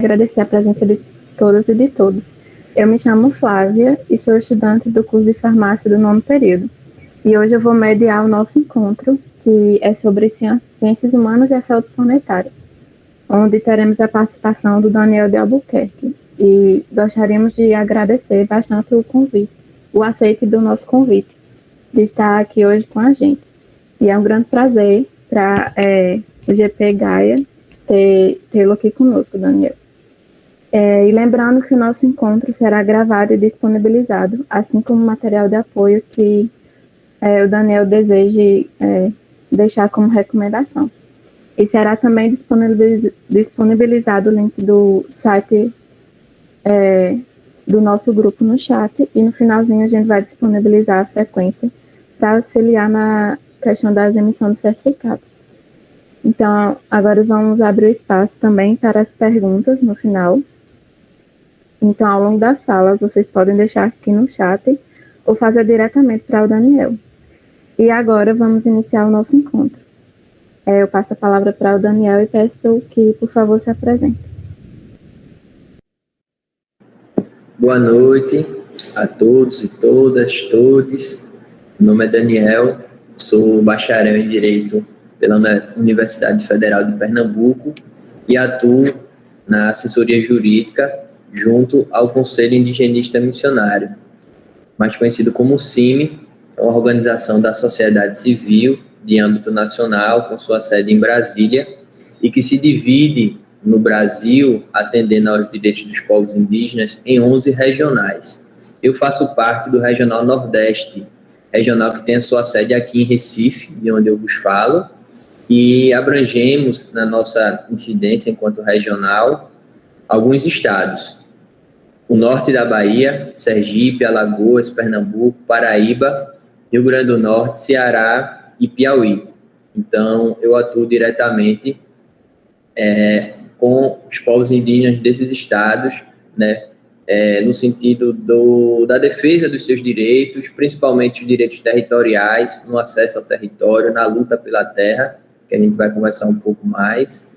Agradecer a presença de todas e de todos. Eu me chamo Flávia e sou estudante do curso de farmácia do 9º período. E hoje eu vou mediar o nosso encontro, que é sobre ciências humanas e a saúde planetária, onde teremos a participação do Daniel de Albuquerque. E gostaríamos de agradecer bastante o aceite do nosso convite, de estar aqui hoje com a gente. E é um grande prazer para o GP Gaia tê-lo aqui conosco, Daniel. E lembrando que o nosso encontro será gravado e disponibilizado, assim como material de apoio que o Daniel deseje deixar como recomendação. E será também disponibilizado o link do site do nosso grupo no chat, e no finalzinho a gente vai disponibilizar a frequência para auxiliar na questão das emissões de certificados. Então, agora vamos abrir o espaço também para as perguntas no final. Então, ao longo das falas, vocês podem deixar aqui no chat ou fazer diretamente para o Daniel. E agora vamos iniciar o nosso encontro. Eu passo a palavra para o Daniel e peço que, por favor, se apresente. Boa noite a todos e todas, todes. Meu nome é Daniel, sou bacharel em Direito pela Universidade Federal de Pernambuco e atuo na assessoria jurídica junto ao Conselho Indigenista Missionário, mais conhecido como CIMI, é uma organização da sociedade civil de âmbito nacional, com sua sede em Brasília, e que se divide no Brasil, atendendo aos direitos dos povos indígenas, em 11 regionais. Eu faço parte do Regional Nordeste, regional que tem a sua sede aqui em Recife, de onde eu vos falo, e abrangemos, na nossa incidência enquanto regional, alguns estados. O norte da Bahia, Sergipe, Alagoas, Pernambuco, Paraíba, Rio Grande do Norte, Ceará e Piauí. Então, eu atuo diretamente com os povos indígenas desses estados, né, no sentido da defesa dos seus direitos, principalmente os direitos territoriais, no acesso ao território, na luta pela terra, que a gente vai conversar um pouco mais,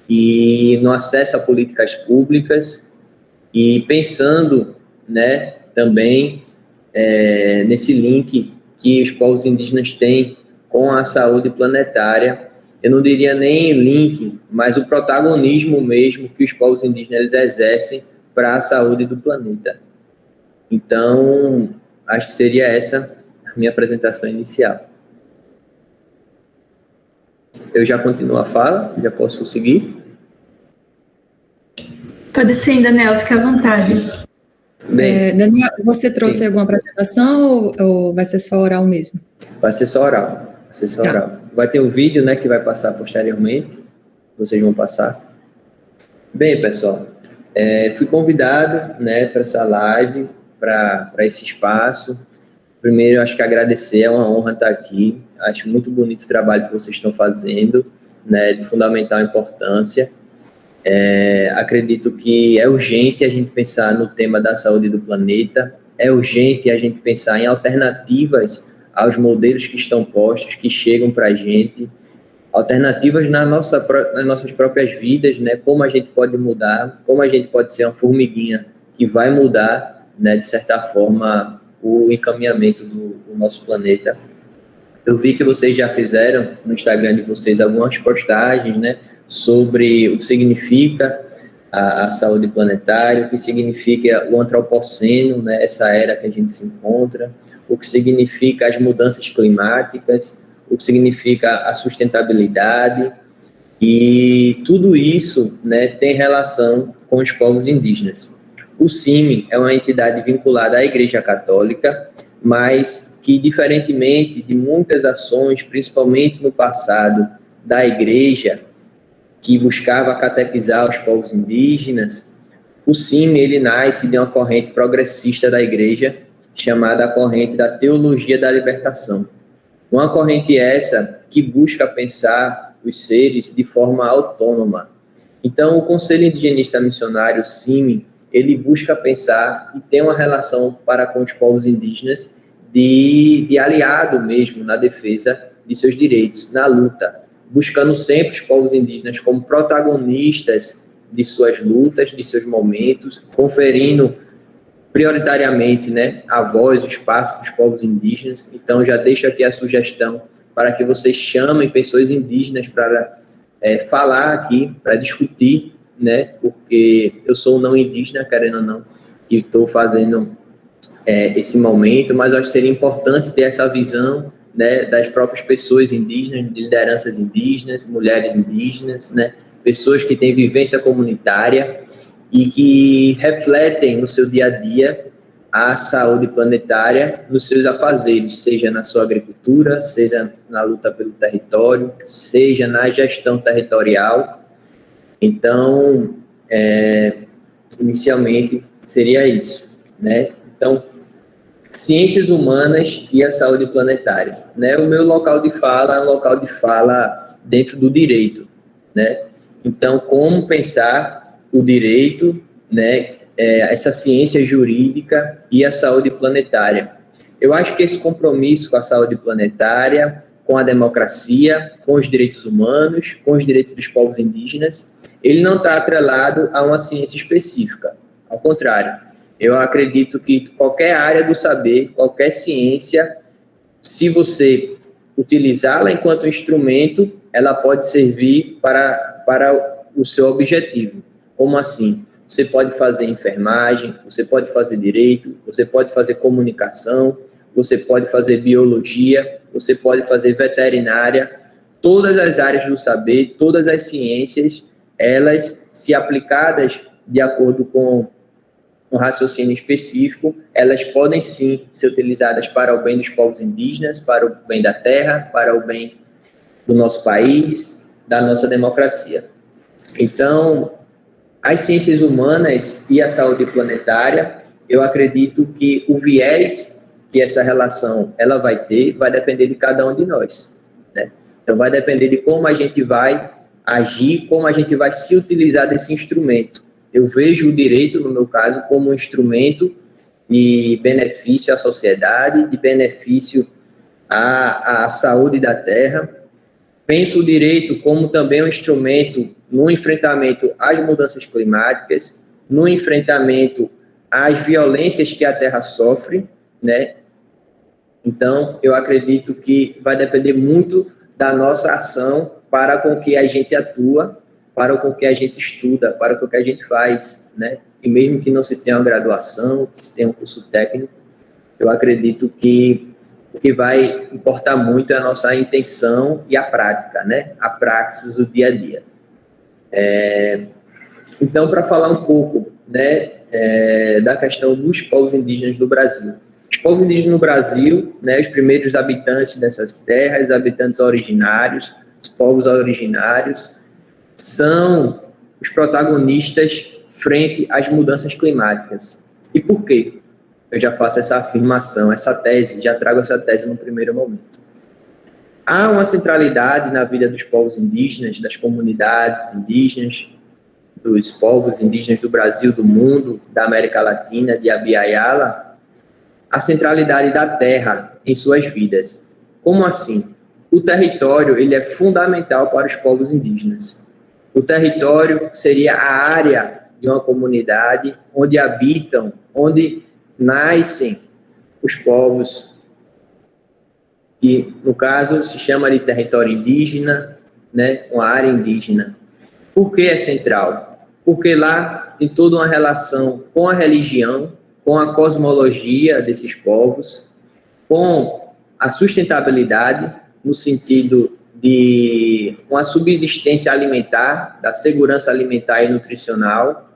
e no acesso a políticas públicas, e pensando, né, também nesse link que os povos indígenas têm com a saúde planetária. Eu não diria nem link, mas o protagonismo mesmo que os povos indígenas exercem para a saúde do planeta. Então, acho que seria essa a minha apresentação inicial. Eu já continuo a fala? Já posso seguir? Pode sim, Daniel, fique à vontade. Bem, Daniel, você trouxe alguma apresentação ou vai ser só oral mesmo? Vai ser só oral. Oral. Vai ter um vídeo, né, que vai passar posteriormente. Vocês vão passar. Bem, pessoal, fui convidado, né, para essa live, para esse espaço. Primeiro, acho que agradecer, é uma honra estar aqui. Acho muito bonito o trabalho que vocês estão fazendo, né, de fundamental importância. Acredito que é urgente a gente pensar no tema da saúde do planeta, é urgente a gente pensar em alternativas aos modelos que estão postos, que chegam para a gente, alternativas nas nossas próprias vidas, né? Como a gente pode mudar, como a gente pode ser uma formiguinha que vai mudar, né, de certa forma, o encaminhamento do nosso planeta. Eu vi que vocês já fizeram no Instagram de vocês algumas postagens, né, sobre o que significa a saúde planetária, o que significa o antropoceno, né, essa era que a gente se encontra, o que significa as mudanças climáticas, o que significa a sustentabilidade, e tudo isso, né, tem relação com os povos indígenas. O CIMI é uma entidade vinculada à Igreja Católica, mas que, diferentemente de muitas ações, principalmente no passado, da Igreja, que buscava catequizar os povos indígenas, o CIMI, ele nasce de uma corrente progressista da Igreja, chamada a corrente da Teologia da Libertação. Uma corrente essa que busca pensar os seres de forma autônoma. Então, o Conselho Indigenista Missionário, CIMI, ele busca pensar e ter uma relação para com os povos indígenas de aliado mesmo na defesa de seus direitos, na luta, buscando sempre os povos indígenas como protagonistas de suas lutas, de seus momentos, conferindo prioritariamente, né, a voz, o espaço dos povos indígenas. Então, já deixo aqui a sugestão para que vocês chamem pessoas indígenas para falar aqui, para discutir, né, porque eu sou um não indígena, querendo ou não, que estou fazendo esse momento, mas acho que seria importante ter essa visão, né, das próprias pessoas indígenas, de lideranças indígenas, mulheres indígenas, né, pessoas que têm vivência comunitária e que refletem no seu dia a dia a saúde planetária nos seus afazeres, seja na sua agricultura, seja na luta pelo território, seja na gestão territorial. Então, inicialmente, seria isso, né? Então, ciências humanas e a saúde planetária, né? O meu local de fala é um local de fala dentro do direito, né? Então, como pensar o direito, né? Essa ciência jurídica e a saúde planetária. Eu acho que esse compromisso com a saúde planetária, com a democracia, com os direitos humanos, com os direitos dos povos indígenas, ele não está atrelado a uma ciência específica. Ao contrário, eu acredito que qualquer área do saber, qualquer ciência, se você utilizá-la enquanto instrumento, ela pode servir para o seu objetivo. Como assim? Você pode fazer enfermagem, você pode fazer direito, você pode fazer comunicação, você pode fazer biologia, você pode fazer veterinária. Todas as áreas do saber, todas as ciências, elas, se aplicadas de acordo com um raciocínio específico, elas podem sim ser utilizadas para o bem dos povos indígenas, para o bem da terra, para o bem do nosso país, da nossa democracia. Então, as ciências humanas e a saúde planetária, eu acredito que o viés que essa relação ela vai ter vai depender de cada um de nós, né? Então, vai depender de como a gente vai agir, como a gente vai se utilizar desse instrumento. Eu vejo o direito, no meu caso, como um instrumento de benefício à sociedade, de benefício à saúde da terra. Penso o direito como também um instrumento no enfrentamento às mudanças climáticas, no enfrentamento às violências que a terra sofre, né? Então, eu acredito que vai depender muito da nossa ação para com que a gente atua, para com que a gente estuda, para com que a gente faz, né? E mesmo que não se tenha uma graduação, que se tenha um curso técnico, eu acredito que o que vai importar muito é a nossa intenção e a prática, né? A praxis do dia a dia. Então, para falar um pouco, né, da questão dos povos indígenas do Brasil. Os povos indígenas no Brasil, né, os primeiros habitantes dessas terras, habitantes originários, os povos originários, são os protagonistas frente às mudanças climáticas. E por quê? Eu já faço essa afirmação, essa tese, já trago essa tese no primeiro momento. Há uma centralidade na vida dos povos indígenas, das comunidades indígenas, dos povos indígenas do Brasil, do mundo, da América Latina, de Abya-Yala, a centralidade da terra em suas vidas. Como assim? O território ele é fundamental para os povos indígenas. O território seria a área de uma comunidade onde habitam, onde nascem os povos, que no caso se chama de território indígena, né, uma área indígena. Por que é central? Porque lá tem toda uma relação com a religião, com a cosmologia desses povos, com a sustentabilidade, no sentido de uma subsistência alimentar, da segurança alimentar e nutricional,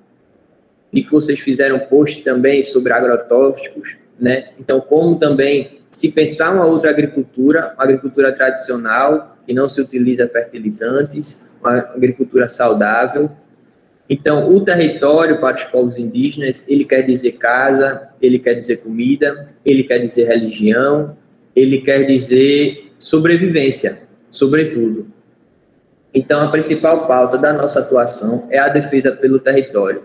e que vocês fizeram post também sobre agrotóxicos, né? Então, como também se pensar uma outra agricultura, uma agricultura tradicional, que não se utiliza fertilizantes, uma agricultura saudável. Então, o território para os povos indígenas, ele quer dizer casa, ele quer dizer comida, ele quer dizer religião, ele quer dizer sobrevivência, sobretudo. Então, a principal pauta da nossa atuação é a defesa pelo território,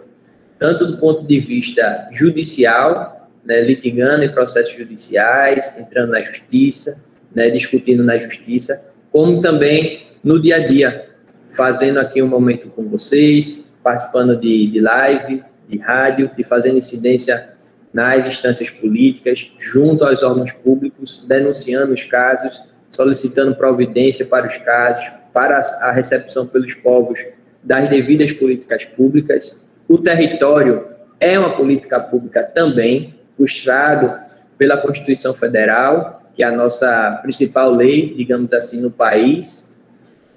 tanto do ponto de vista judicial, né, litigando em processos judiciais, entrando na justiça, né, discutindo na justiça, como também no dia a dia, fazendo aqui um momento com vocês, participando de live, de rádio, de fazendo incidência nas instâncias políticas, junto aos órgãos públicos, denunciando os casos, solicitando providência para os casos, para a recepção pelos povos das devidas políticas públicas. O território é uma política pública também, puxado pela Constituição Federal, que é a nossa principal lei, digamos assim, no país.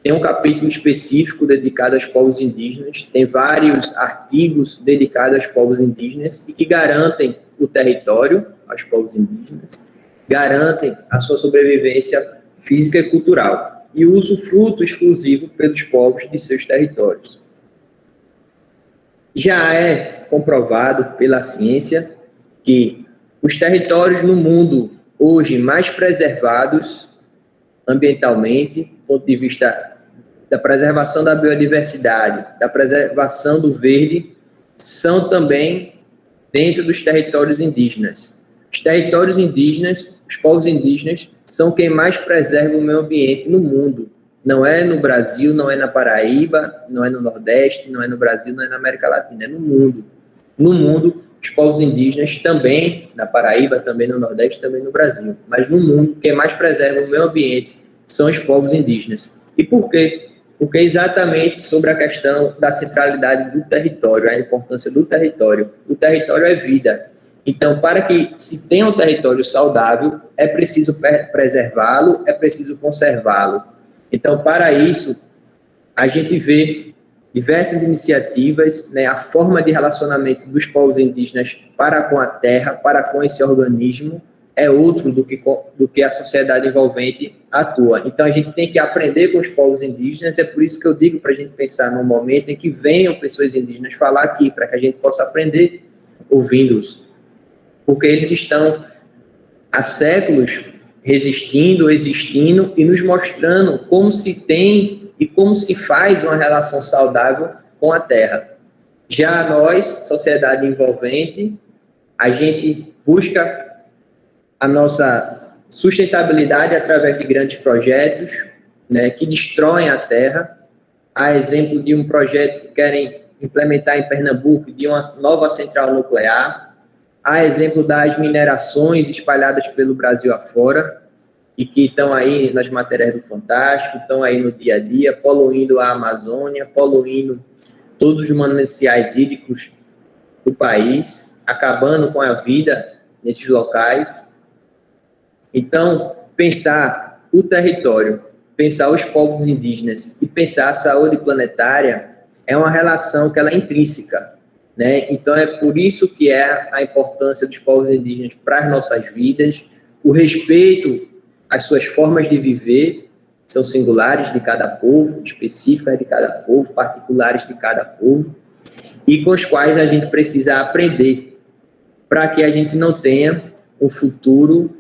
Tem um capítulo específico dedicado aos povos indígenas, tem vários artigos dedicados aos povos indígenas e que garantem o território aos povos indígenas, garantem a sua sobrevivência física e cultural e o usufruto exclusivo pelos povos de seus territórios. Já é comprovado pela ciência que os territórios no mundo hoje mais preservados ambientalmente, do ponto de vista da preservação da biodiversidade, da preservação do verde, são também dentro dos territórios indígenas. Os territórios indígenas, os povos indígenas, são quem mais preserva o meio ambiente no mundo. Não é no Brasil, não é na Paraíba, não é no Nordeste, não é no Brasil, não é na América Latina, é no mundo. No mundo, os povos indígenas também, na Paraíba, também no Nordeste, também no Brasil. Mas no mundo, quem mais preserva o meio ambiente são os povos indígenas. E por quê? Porque exatamente sobre a questão da centralidade do território, a importância do território. O território é vida. Então, para que se tenha um território saudável, é preciso preservá-lo, é preciso conservá-lo. Então, para isso, a gente vê diversas iniciativas, né, a forma de relacionamento dos povos indígenas para com a terra, para com esse organismo, é outro do que a sociedade envolvente atua. Então, a gente tem que aprender com os povos indígenas, é por isso que eu digo para a gente pensar num momento em que venham pessoas indígenas falar aqui, para que a gente possa aprender ouvindo-os. Porque eles estão há séculos resistindo, existindo e nos mostrando como se tem e como se faz uma relação saudável com a terra. Já nós, sociedade envolvente, a gente busca a nossa sustentabilidade através de grandes projetos, né, que destroem a terra. Há exemplo de um projeto que querem implementar em Pernambuco, de uma nova central nuclear. Há exemplo das minerações espalhadas pelo Brasil afora, e que estão aí nas matérias do Fantástico, estão aí no dia a dia, poluindo a Amazônia, poluindo todos os mananciais hídricos do país, acabando com a vida nesses locais. Então, pensar o território, pensar os povos indígenas e pensar a saúde planetária é uma relação que ela é intrínseca, né? Então, é por isso que é a importância dos povos indígenas para as nossas vidas, o respeito às suas formas de viver, são singulares de cada povo, específicas de cada povo, particulares de cada povo, e com os quais a gente precisa aprender para que a gente não tenha um futuro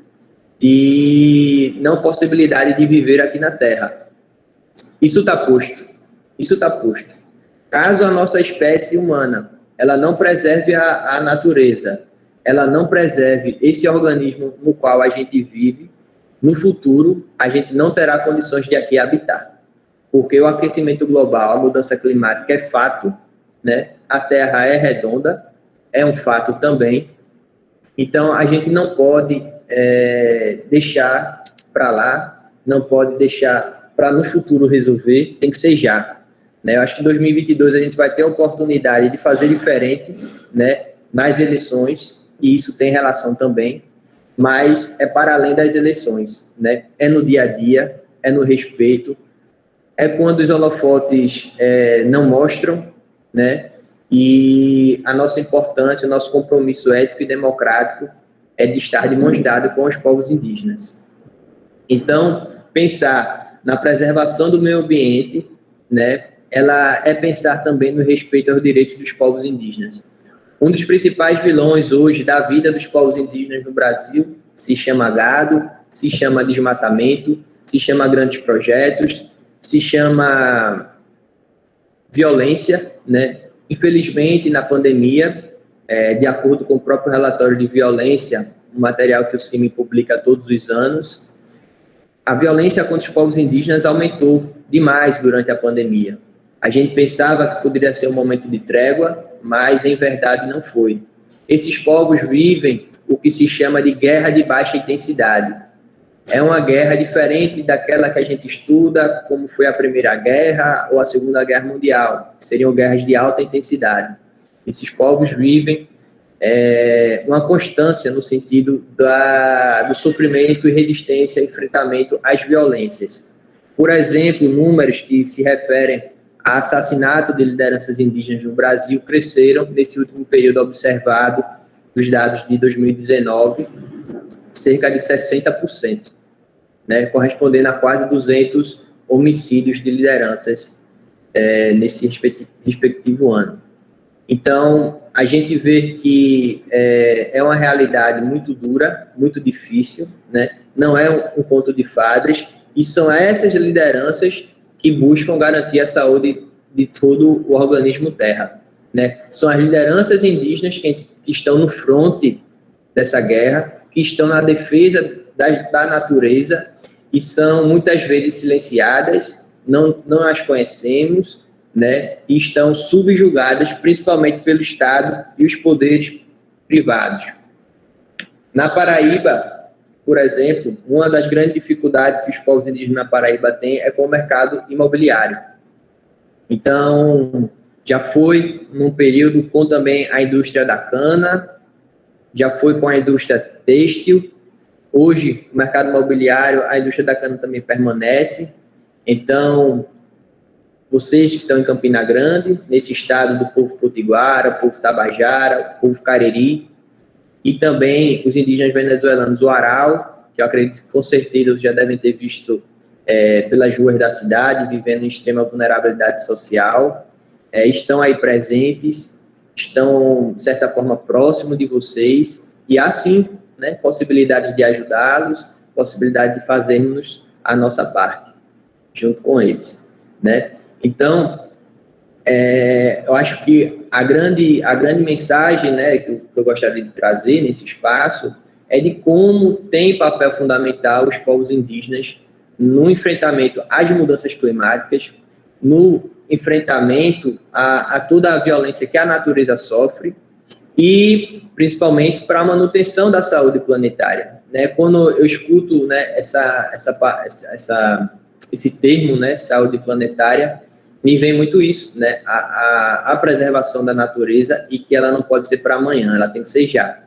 de não possibilidade de viver aqui na Terra. Isso está posto. Isso está posto. Caso a nossa espécie humana ela não preserve a natureza, ela não preserve esse organismo no qual a gente vive, no futuro a gente não terá condições de aqui habitar. Porque o aquecimento global, a mudança climática é fato, né? A Terra é redonda, é um fato também. Então a gente não pode deixar para lá, não pode deixar para no futuro resolver, tem que ser já. Né? Eu acho que em 2022 a gente vai ter a oportunidade de fazer diferente, né, nas eleições, e isso tem relação também, mas é para além das eleições. Né? É no dia a dia, é no respeito, é quando os holofotes não mostram, né, e a nossa importância, o nosso compromisso ético e democrático é de estar de mãos dadas com os povos indígenas. Então, pensar na preservação do meio ambiente, né, ela é pensar também no respeito aos direitos dos povos indígenas. Um dos principais vilões hoje da vida dos povos indígenas no Brasil se chama gado, se chama desmatamento, se chama grandes projetos, se chama violência, né? Infelizmente, na pandemia, de acordo com o próprio relatório de violência, um material que o CIMI publica todos os anos, a violência contra os povos indígenas aumentou demais durante a pandemia. A gente pensava que poderia ser um momento de trégua, mas em verdade não foi. Esses povos vivem o que se chama de guerra de baixa intensidade. É uma guerra diferente daquela que a gente estuda, como foi a Primeira Guerra ou a Segunda Guerra Mundial. Seriam guerras de alta intensidade. Esses povos vivem uma constância no sentido do sofrimento e resistência, enfrentamento às violências. Por exemplo, números que se referem a assassinato de lideranças indígenas no Brasil cresceram nesse último período observado, dos dados de 2019, cerca de 60%, né, correspondendo a quase 200 homicídios de lideranças nesse respectivo ano. Então, a gente vê que é uma realidade muito dura, muito difícil, né? Não é um conto de fadas, e são essas lideranças que buscam garantir a saúde de todo o organismo terra, né? São as lideranças indígenas que estão no fronte dessa guerra, que estão na defesa da natureza e são muitas vezes silenciadas, não as conhecemos, né? E estão subjugadas principalmente pelo Estado e os poderes privados. Na Paraíba, por exemplo, uma das grandes dificuldades que os povos indígenas na Paraíba têm é com o mercado imobiliário. Então, já foi num período com também a indústria da cana, já foi com a indústria têxtil. Hoje, o mercado imobiliário, a indústria da cana também permanece. Então, vocês que estão em Campina Grande, nesse estado do povo potiguara, povo tabajara, povo cariri, e também os indígenas venezuelanos do Aral, que eu acredito que com certeza vocês já devem ter visto pelas ruas da cidade, vivendo em extrema vulnerabilidade social, estão aí presentes, estão, de certa forma, próximos de vocês, e há sim, né, possibilidade de ajudá-los, possibilidade de fazermos a nossa parte, junto com eles, né? Então, eu acho que a grande mensagem, né, que eu gostaria de trazer nesse espaço é de como tem papel fundamental os povos indígenas no enfrentamento às mudanças climáticas, no enfrentamento a toda a violência que a natureza sofre e, principalmente, para a manutenção da saúde planetária, né? Quando eu escuto, né, esse termo, né, saúde planetária, me vem muito isso, né, a preservação da natureza e que ela não pode ser para amanhã, ela tem que ser já,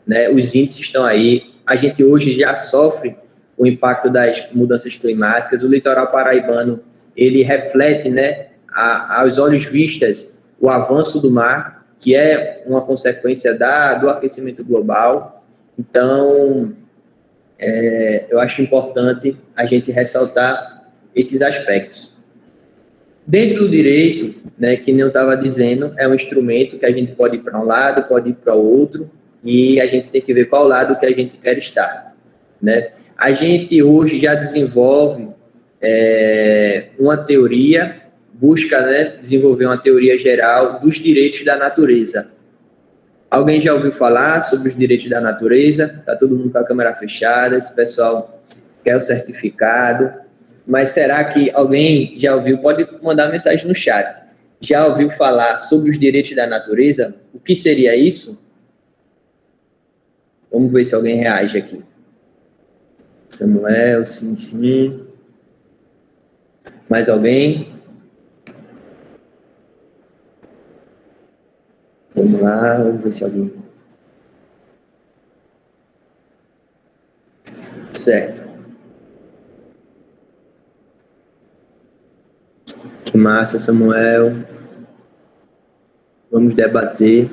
né? Os índices estão aí, a gente hoje já sofre o impacto das mudanças climáticas, o litoral paraibano, ele reflete, né, aos olhos vistas, o avanço do mar, que é uma consequência do aquecimento global. Então, eu acho importante a gente ressaltar esses aspectos. Dentro do direito, né, que nem eu estava dizendo, é um instrumento que a gente pode ir para um lado, pode ir para o outro, e a gente tem que ver qual lado que a gente quer estar, né? A gente hoje já desenvolve uma teoria, busca, né, desenvolver uma teoria geral dos direitos da natureza. Alguém já ouviu falar sobre os direitos da natureza? Está todo mundo com a câmera fechada, esse pessoal quer o certificado. Mas será que alguém já ouviu? Pode mandar mensagem no chat. Já ouviu falar sobre os direitos da natureza? O que seria isso? Vamos ver se alguém reage aqui. Samuel, sim. Mais alguém? Vamos lá, vamos ver se alguém... Certo. Que massa, Samuel. Vamos debater.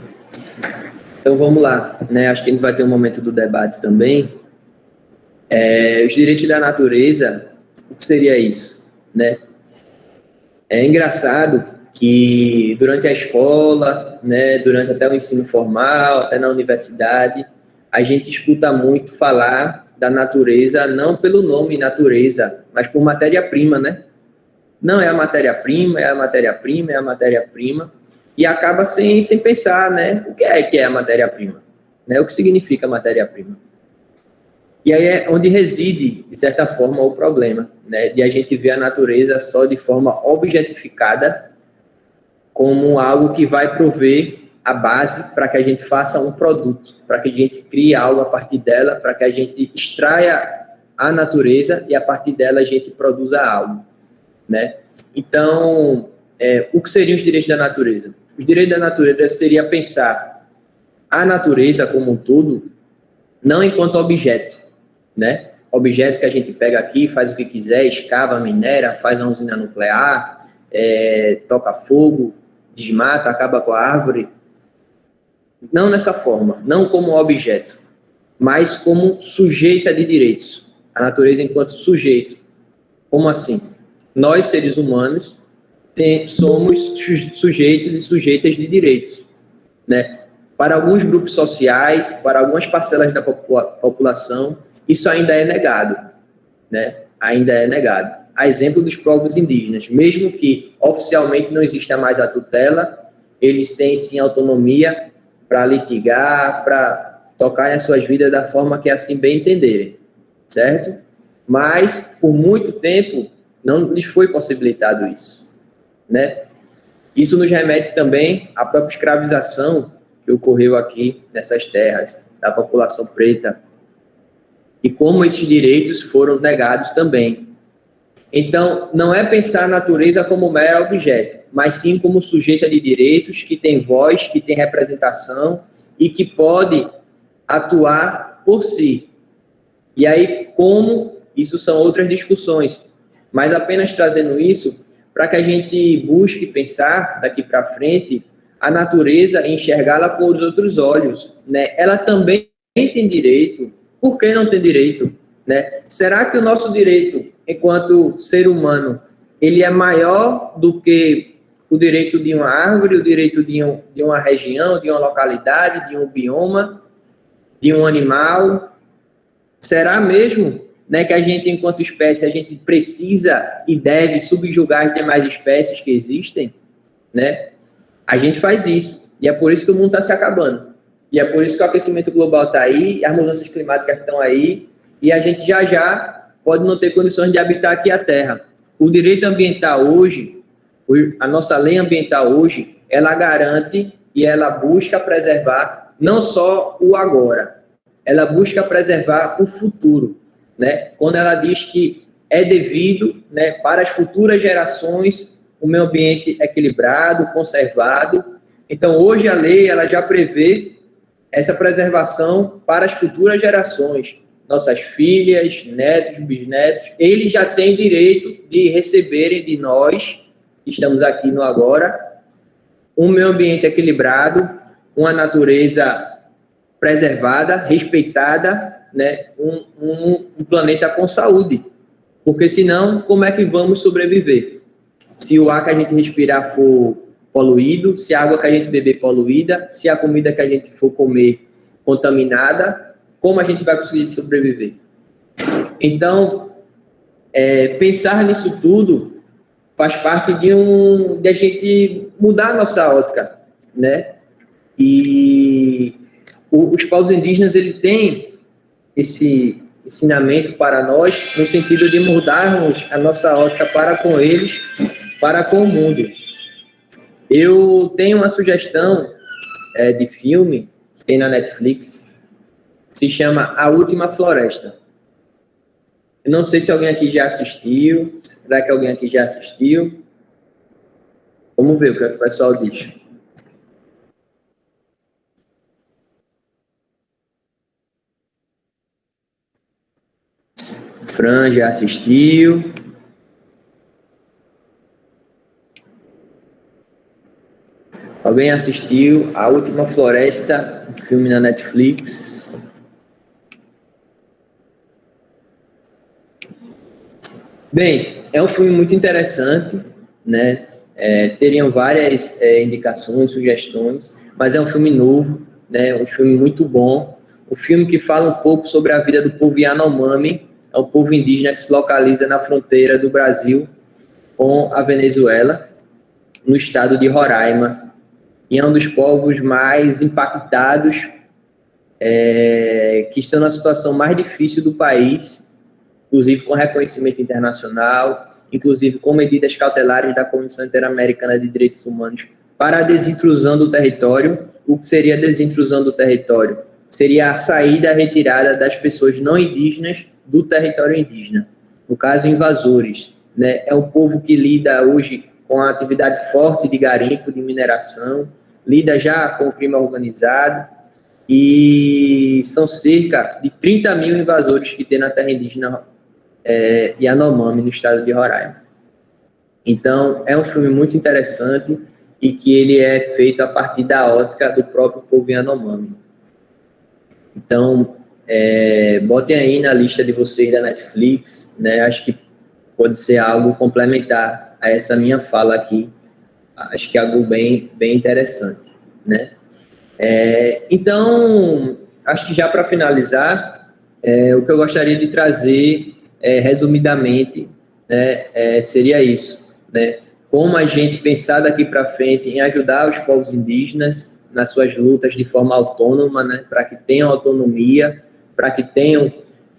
Então, vamos lá, né? Acho que a gente vai ter um momento do debate também. Os direitos da natureza, o que seria isso, né? É engraçado que durante a escola, né, durante até o ensino formal, até na universidade, a gente escuta muito falar da natureza, não pelo nome natureza, mas por matéria-prima, né? Não, é a matéria-prima, é a matéria-prima, é a matéria-prima, e acaba sem pensar, né, o que é a matéria-prima, né, o que significa matéria-prima. E aí é onde reside, de certa forma, o problema, né, de a gente ver a natureza só de forma objetificada, como algo que vai prover a base para que a gente faça um produto, para que a gente crie algo a partir dela, para que a gente extraia a natureza e a partir dela a gente produza algo, né? Então, o que seriam os direitos da natureza? Os direitos da natureza seria pensar a natureza como um todo, não enquanto objeto, né? Objeto que a gente pega aqui, faz o que quiser, escava, minera, faz uma usina nuclear, toca fogo, desmata, acaba com a árvore. Não nessa forma, não como objeto, mas como sujeita de direitos. A natureza enquanto sujeito. Como assim? Nós, seres humanos, somos sujeitos e sujeitas de direitos, né? Para alguns grupos sociais, para algumas parcelas da população, isso ainda é negado, né? Ainda é negado. A exemplo dos povos indígenas, mesmo que oficialmente não exista mais a tutela, eles têm sim autonomia para litigar, para tocar nas suas vidas da forma que assim bem entenderem, certo? Mas, por muito tempo, não lhes foi possibilitado isso, né? Isso nos remete também à própria escravização que ocorreu aqui nessas terras, da população preta, e como esses direitos foram negados também. Então, não é pensar a natureza como mero objeto, mas sim como sujeita de direitos, que tem voz, que tem representação e que pode atuar por si. E aí, como? Isso são outras discussões. Mas apenas trazendo isso para que a gente busque pensar daqui para frente a natureza e enxergá-la com os outros olhos, né? Ela também tem direito. Por que não tem direito, né? Será que o nosso direito, enquanto ser humano, ele é maior do que o direito de uma árvore, o direito de uma região, de uma localidade, de um bioma, de um animal? Será mesmo, né, que a gente, enquanto espécie, a gente precisa e deve subjugar as demais espécies que existem, né? A gente faz isso, e é por isso que o mundo está se acabando. E é por isso que o aquecimento global está aí, as mudanças climáticas estão aí, e a gente já pode não ter condições de habitar aqui a Terra. O direito ambiental hoje, a nossa lei ambiental hoje, ela garante e ela busca preservar não só o agora, ela busca preservar o futuro, né? Quando ela diz que é devido, né, para as futuras gerações o meio ambiente equilibrado, conservado. Então, hoje a lei ela já prevê essa preservação para as futuras gerações. Nossas filhas, netos, bisnetos, eles já têm direito de receberem de nós, que estamos aqui no agora, um meio ambiente equilibrado, uma natureza preservada, respeitada, né? Um planeta com saúde. Porque senão, como é que vamos sobreviver? Se o ar que a gente respirar for poluído, se a água que a gente beber poluída, se a comida que a gente for comer contaminada, como a gente vai conseguir sobreviver? Então, pensar nisso tudo faz parte de a gente mudar a nossa ótica, né? E os povos indígenas, ele tem esse ensinamento para nós, no sentido de mudarmos a nossa ótica para com eles, para com o mundo. Eu tenho uma sugestão de filme que tem na Netflix, se chama A Última Floresta. Eu não sei se alguém aqui já assistiu. Será que alguém aqui já assistiu? Vamos ver o que o pessoal diz. Fran já assistiu. Alguém assistiu A Última Floresta, um filme na Netflix? Bem, é um filme muito interessante, né? Teriam várias indicações, sugestões, mas é um filme novo, né? Um filme muito bom. Um filme que fala um pouco sobre a vida do povo Yanomami, é um povo indígena que se localiza na fronteira do Brasil com a Venezuela, no estado de Roraima. E é um dos povos mais impactados, que estão na situação mais difícil do país, inclusive com reconhecimento internacional, inclusive com medidas cautelares da Comissão Interamericana de Direitos Humanos para a desintrusão do território. O que seria a desintrusão do território? Seria a saída, a retirada das pessoas não indígenas do território indígena. No caso, invasores, né? É um povo que lida hoje com a atividade forte de garimpo, de mineração, lida já com o crime organizado, e são cerca de 30 mil invasores que tem na terra indígena Yanomami, no estado de Roraima. Então, é um filme muito interessante e que ele é feito a partir da ótica do próprio povo Yanomami. Então, botem aí na lista de vocês da Netflix, né? Acho que pode ser algo complementar a essa minha fala aqui. Acho que é algo bem interessante, né? Então, acho que já para finalizar, o que eu gostaria de trazer, resumidamente, né, seria isso, né? Como a gente pensar daqui para frente em ajudar os povos indígenas nas suas lutas de forma autônoma, né, para que tenham autonomia, para que tenham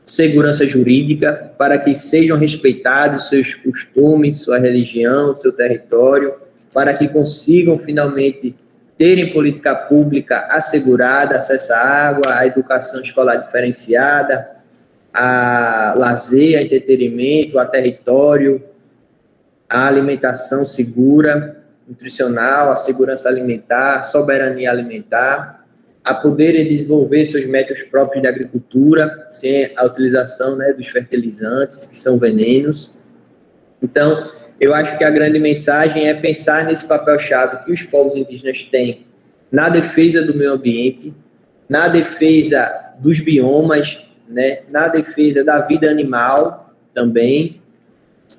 segurança jurídica, para que sejam respeitados seus costumes, sua religião, seu território, para que consigam finalmente terem política pública assegurada, acesso à água, à educação escolar diferenciada, a lazer, a entretenimento, a território, a alimentação segura, nutricional, a segurança alimentar, a soberania alimentar, a poderem desenvolver seus métodos próprios de agricultura, sem a utilização, né, dos fertilizantes, que são venenos. Então, eu acho que a grande mensagem é pensar nesse papel-chave que os povos indígenas têm na defesa do meio ambiente, na defesa dos biomas, né, na defesa da vida animal também,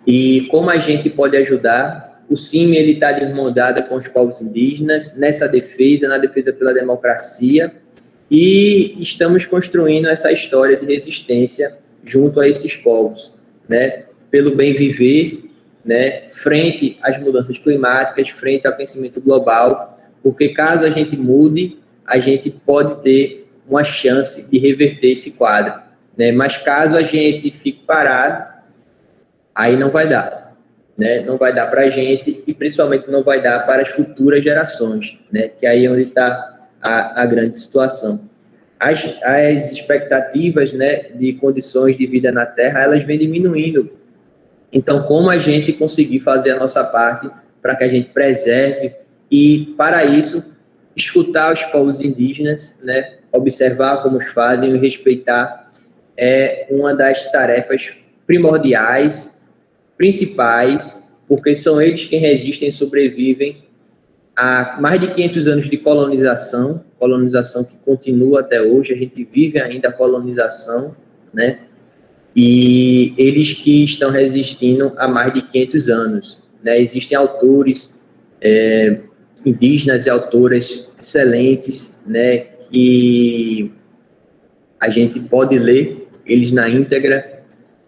e como a gente pode ajudar. O CIMI está de mão dada com os povos indígenas nessa defesa, na defesa pela democracia, e estamos construindo essa história de resistência junto a esses povos, né, pelo bem viver, né, frente às mudanças climáticas, frente ao aquecimento global, porque caso a gente mude, a gente pode ter uma chance de reverter esse quadro, né, mas caso a gente fique parado, aí não vai dar, né, não vai dar para a gente e principalmente não vai dar para as futuras gerações, né, que aí é onde está a grande situação. As expectativas, né, de condições de vida na Terra, elas vêm diminuindo. Então, como a gente conseguir fazer a nossa parte para que a gente preserve e, para isso, escutar os povos indígenas, né, observar como os fazem e respeitar é uma das tarefas primordiais, principais, porque são eles quem resistem e sobrevivem a mais de 500 anos de colonização que continua até hoje, a gente vive ainda a colonização, né? E eles que estão resistindo há mais de 500 anos. Né? Existem autores indígenas e autoras excelentes, né, que a gente pode ler eles na íntegra.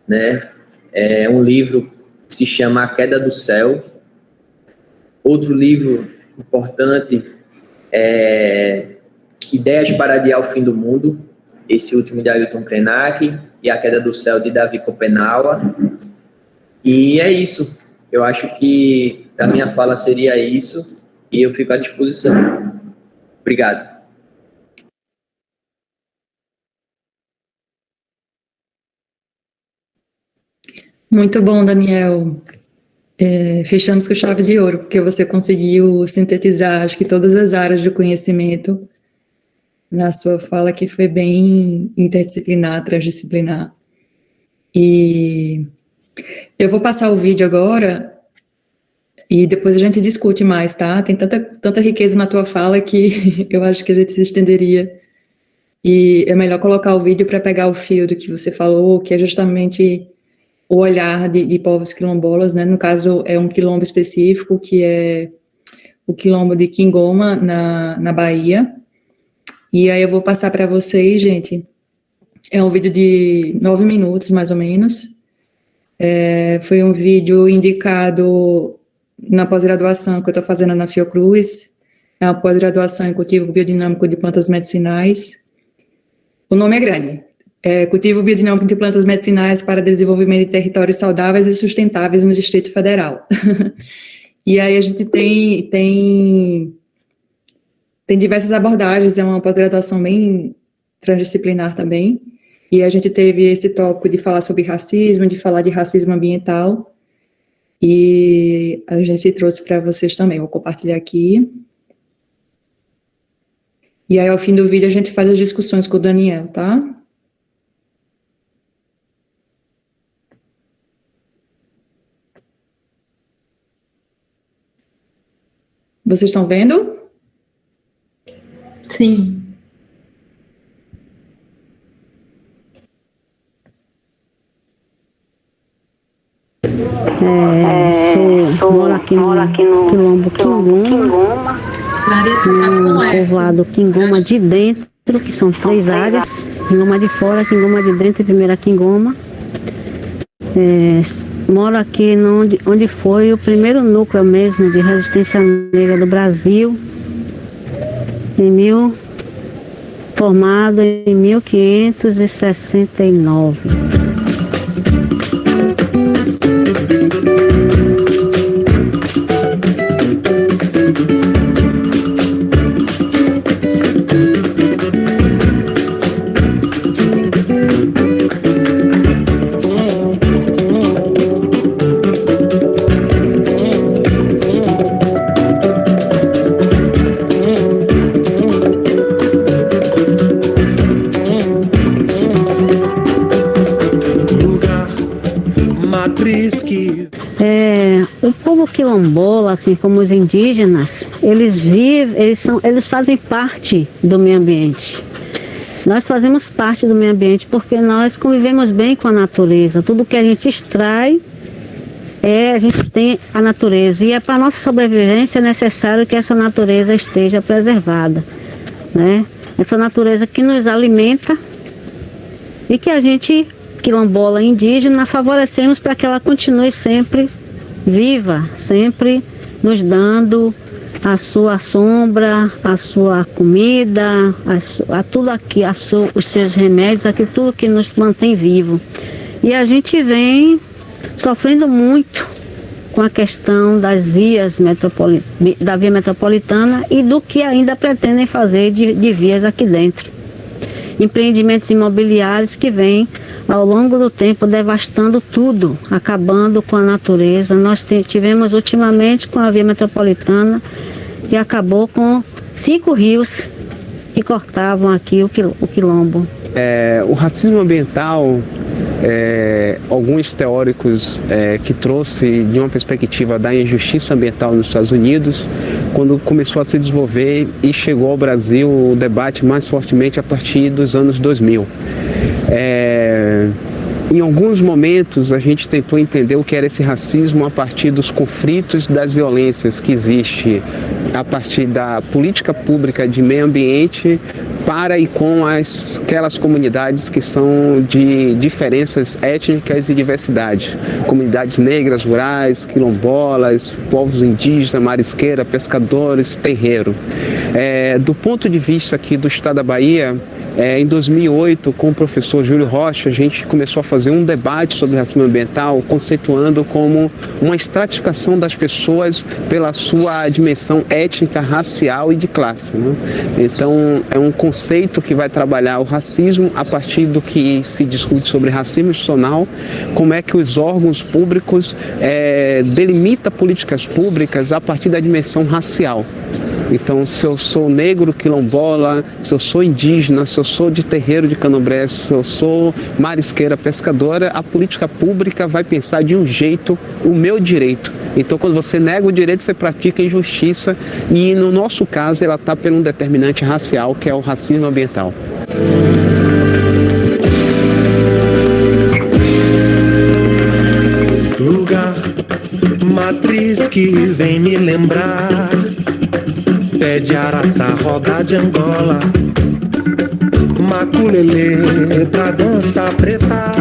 Né? Um livro que se chama A Queda do Céu. Outro livro importante é Ideias para Adiar o Fim do Mundo, esse último de Ailton Krenak, e A Queda do Céu, de Davi Kopenawa. E é isso. Eu acho que a minha fala seria isso, e eu fico à disposição. Obrigado. Muito bom, Daniel. Fechamos com chave de ouro, porque você conseguiu sintetizar, acho que todas as áreas de conhecimento na sua fala, que foi bem interdisciplinar, transdisciplinar. E eu vou passar o vídeo agora e depois a gente discute mais, tá? Tem tanta riqueza na tua fala que eu acho que a gente se estenderia. E é melhor colocar o vídeo para pegar o fio do que você falou, que é justamente o olhar de povos quilombolas, né? No caso, é um quilombo específico, que é o quilombo de Quingoma, na Bahia. E aí eu vou passar para vocês, gente. É um vídeo de 9 minutos, mais ou menos. Foi um vídeo indicado na pós-graduação que eu estou fazendo na Fiocruz. É uma pós-graduação em cultivo biodinâmico de plantas medicinais. O nome é grande. Cultivo biodinâmico de plantas medicinais para desenvolvimento de territórios saudáveis e sustentáveis no Distrito Federal. E aí a gente tem diversas abordagens, é uma pós-graduação bem transdisciplinar também, e a gente teve esse tópico de falar sobre racismo, de falar de racismo ambiental, e a gente trouxe para vocês também, vou compartilhar aqui. E aí, ao fim do vídeo, a gente faz as discussões com o Daniel, tá? Vocês estão vendo? Sim. Moro aqui no Quilombo Quingoma, no povoado Quingoma de dentro, que são 3 áreas, Quingoma de fora, Quingoma de dentro e Primeira Quingoma. Moro aqui onde foi o primeiro núcleo mesmo de resistência negra do Brasil, formado em 1569. O povo quilombola, assim como os indígenas, eles fazem parte do meio ambiente. Nós fazemos parte do meio ambiente porque nós convivemos bem com a natureza. Tudo que a gente extrai, a gente tem a natureza. E para a nossa sobrevivência é necessário que essa natureza esteja preservada, né? Essa natureza que nos alimenta e que a gente, quilombola indígena, favorecemos para que ela continue sempre viva, sempre nos dando a sua sombra, a sua comida, a tudo aqui, os seus remédios, aquilo tudo que nos mantém vivo. E a gente vem sofrendo muito com a questão das da via metropolitana e do que ainda pretendem fazer de vias aqui dentro. Empreendimentos imobiliários que vêm ao longo do tempo devastando tudo, acabando com a natureza. Nós tivemos ultimamente com a via metropolitana que acabou com 5 rios que cortavam aqui o quilombo. O racismo ambiental, alguns teóricos que trouxe de uma perspectiva da injustiça ambiental nos Estados Unidos, quando começou a se desenvolver e chegou ao Brasil o debate mais fortemente a partir dos anos 2000. Em alguns momentos a gente tentou entender o que era esse racismo a partir dos conflitos, das violências que existe a partir da política pública de meio ambiente para e com aquelas comunidades que são de diferenças étnicas e diversidade. Comunidades negras, rurais, quilombolas, povos indígenas, marisqueira, pescadores, terreiro. Do ponto de vista aqui do estado da Bahia, em 2008, com o professor Júlio Rocha, a gente começou a fazer um debate sobre racismo ambiental, conceituando como uma estratificação das pessoas pela sua dimensão étnica, racial e de classe, né? Então, é um conceito que vai trabalhar o racismo a partir do que se discute sobre racismo institucional, como é que os órgãos públicos delimitam políticas públicas a partir da dimensão racial. Então, se eu sou negro quilombola, se eu sou indígena, se eu sou de terreiro de candomblé, se eu sou marisqueira pescadora, a política pública vai pensar de um jeito o meu direito. Então, quando você nega o direito, você pratica injustiça e, no nosso caso, ela está por um determinante racial, que é o racismo ambiental. Lugar, matriz que vem me lembrar, pé de araçá, roda de Angola, maculelê pra dança preta,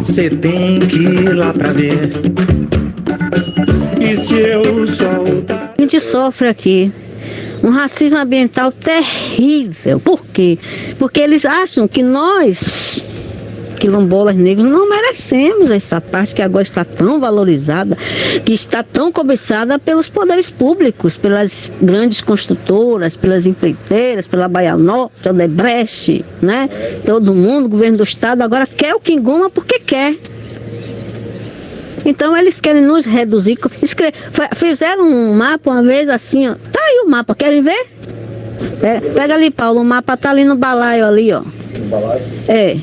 cê tem que ir lá pra ver. E se eu soltar... A gente sofre aqui um racismo ambiental terrível. Por quê? Porque eles acham que nós quilombolas negros não merecemos essa parte que agora está tão valorizada, que está tão cobiçada pelos poderes públicos, pelas grandes construtoras, pelas empreiteiras, pela Baía Norte, Odebrecht, né? Todo mundo, o governo do estado, agora quer o Quingoma porque quer. Então eles querem nos reduzir. Fizeram um mapa uma vez assim, ó. Tá aí o mapa, querem ver? Pega ali, Paulo, o mapa tá ali no balaio ali, ó. No balaio? É.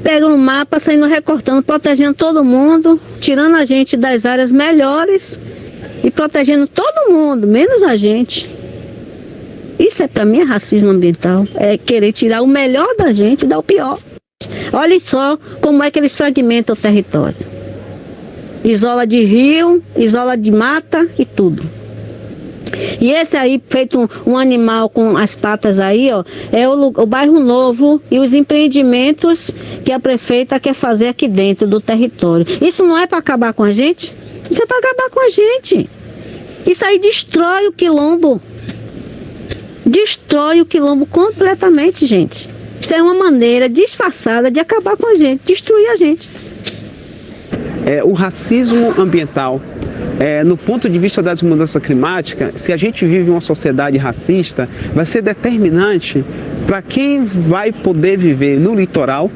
Pega o mapa, saindo recortando, protegendo todo mundo, tirando a gente das áreas melhores e protegendo todo mundo, menos a gente. Isso para mim é racismo ambiental. É querer tirar o melhor da gente e dar o pior. Olha só como é que eles fragmentam o território. Isola de rio, isola de mata e tudo. E esse aí, feito um animal com as patas aí, ó, é o bairro Novo e os empreendimentos que a prefeita quer fazer aqui dentro do território. Isso não é para acabar com a gente? Isso é para acabar com a gente. Isso aí destrói o quilombo. Destrói o quilombo completamente, gente. Isso é uma maneira disfarçada de acabar com a gente, destruir a gente. O racismo ambiental, no ponto de vista das mudanças climáticas, se a gente vive uma sociedade racista, vai ser determinante para quem vai poder viver no litoral,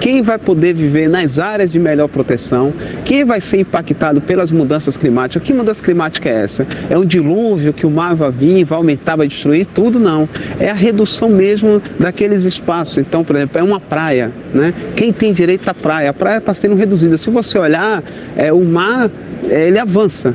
quem vai poder viver nas áreas de melhor proteção, quem vai ser impactado pelas mudanças climáticas. Que mudança climática é essa? É um dilúvio que o mar vai vir, vai aumentar, vai destruir tudo? Não. É a redução mesmo daqueles espaços. Então, por exemplo, é uma praia, né? Quem tem direito à praia? A praia está sendo reduzida. Se você olhar, o mar, ele avança,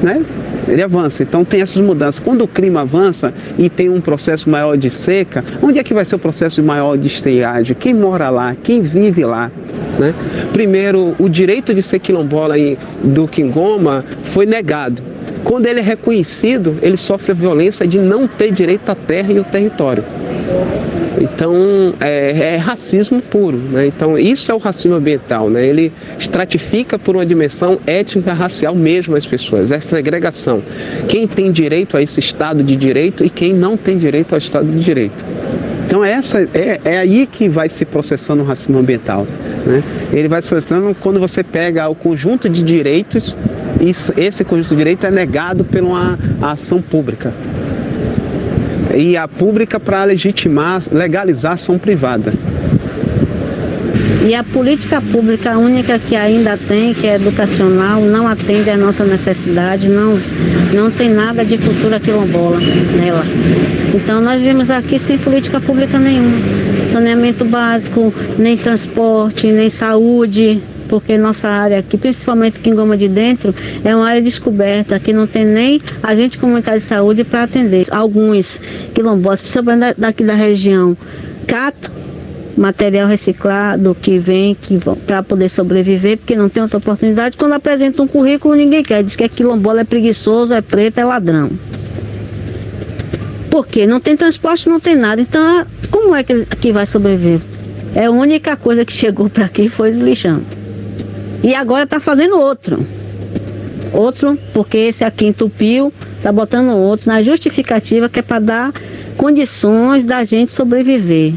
né? Ele avança, então tem essas mudanças. Quando o clima avança e tem um processo maior de seca, onde é que vai ser o processo maior de estiagem? Quem mora lá? Quem vive lá? Né? Primeiro, o direito de ser quilombola do Quingoma foi negado. Quando ele é reconhecido, ele sofre a violência de não ter direito à terra e ao território. Então, é racismo puro, né? Então, isso é o racismo ambiental, né? Ele estratifica por uma dimensão étnica, racial mesmo as pessoas, essa segregação. Quem tem direito a esse Estado de Direito e quem não tem direito ao Estado de Direito. Então, é aí que vai se processando o racismo ambiental, né? Ele vai se processando quando você pega o conjunto de direitos e esse conjunto de direitos é negado por uma ação pública. E a pública para legitimar, legalizar a ação privada. E a política pública única que ainda tem, que é educacional, não atende às nossas necessidades, não tem nada de cultura quilombola nela. Então nós vivemos aqui sem política pública nenhuma. Saneamento básico, nem transporte, nem saúde, porque nossa área aqui, principalmente Quingoma de Dentro, é uma área descoberta, que não tem nem agente comunitário de saúde para atender. Alguns quilombolas, principalmente daqui da região, catam material reciclado que vem para poder sobreviver, porque não tem outra oportunidade. Quando apresenta um currículo, ninguém quer, diz que é quilombola, é preguiçoso, é preto, é ladrão. Por quê? Não tem transporte, não tem nada. Então, como é que vai sobreviver? É a única coisa que chegou para aqui foi deslixando. E agora está fazendo outro, porque esse aqui entupiu, está botando outro na justificativa que é para dar condições da gente sobreviver,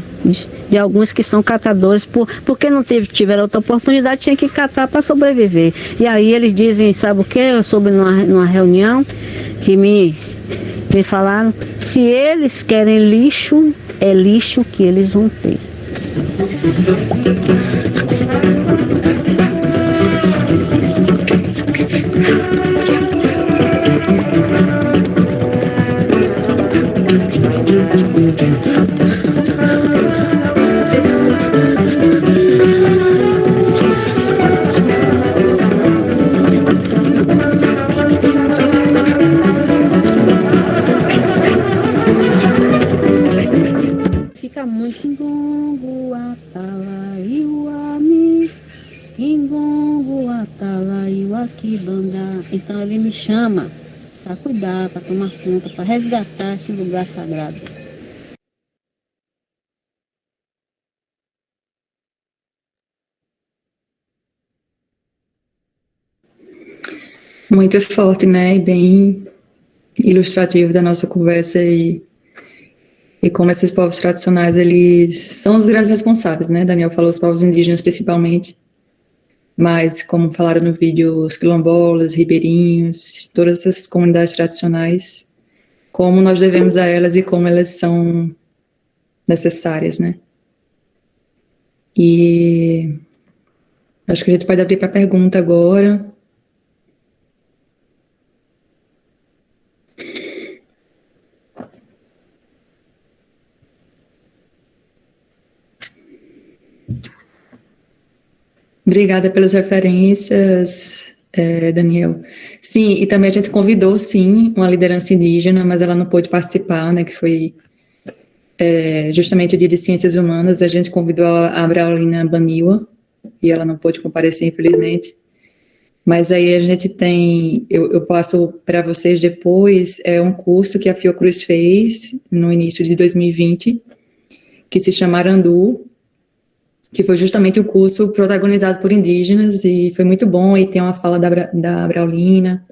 de alguns que são catadores, porque não tiveram outra oportunidade, tinha que catar para sobreviver. E aí eles dizem, sabe o que? Eu soube numa reunião que me falaram, se eles querem lixo, é lixo que eles vão ter. Fica muito Kingongo, Atalaiuami, Kingongo, Atalaiuakibanda. Então ele me chama para cuidar, para tomar conta, para resgatar esse lugar sagrado. Muito forte, né? E bem ilustrativo da nossa conversa. E e como esses povos tradicionais, eles são os grandes responsáveis, né? Daniel falou os povos indígenas principalmente, mas como falaram no vídeo, os quilombolas, ribeirinhos, todas essas comunidades tradicionais, como nós devemos a elas e como elas são necessárias, né? E acho que a gente pode abrir para pergunta agora. Obrigada pelas referências, Daniel. Sim, e também a gente convidou, sim, uma liderança indígena, mas ela não pôde participar, né, que foi justamente o Dia de Ciências Humanas. A gente convidou a Braulina Baniwa, e ela não pôde comparecer, infelizmente. Mas aí a gente tem, eu passo para vocês depois, um curso que a Fiocruz fez no início de 2020, que se chama Arandu, que foi justamente o curso protagonizado por indígenas, e foi muito bom, e tem uma fala da Braulina,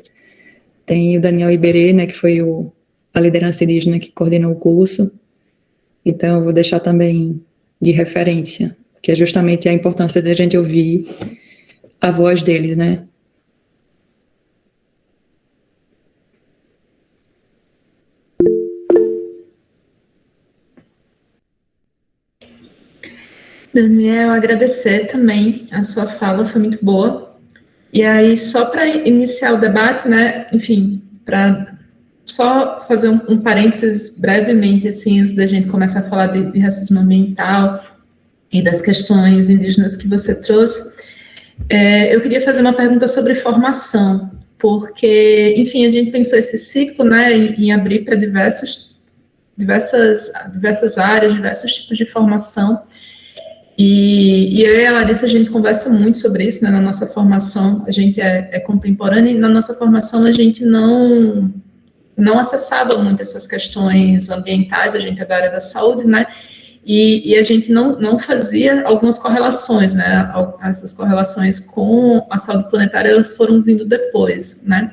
tem o Daniel Iberê, né, que foi a liderança indígena que coordenou o curso, então eu vou deixar também de referência, que é justamente a importância da gente ouvir a voz deles, né. Daniel, agradecer também a sua fala, foi muito boa. E aí, só para iniciar o debate, né, enfim, para só fazer um parênteses brevemente, assim, antes da gente começar a falar de racismo ambiental e das questões indígenas que você trouxe, eu queria fazer uma pergunta sobre formação, porque, enfim, a gente pensou esse ciclo, né, em abrir para diversas áreas, diversos tipos de formação. E eu e a Larissa, a gente conversa muito sobre isso, né, na nossa formação. A gente é contemporânea, e na nossa formação a gente não acessava muito essas questões ambientais. A gente é da área da saúde, né, e a gente não fazia algumas correlações, né, essas correlações com a saúde planetária, elas foram vindo depois, né.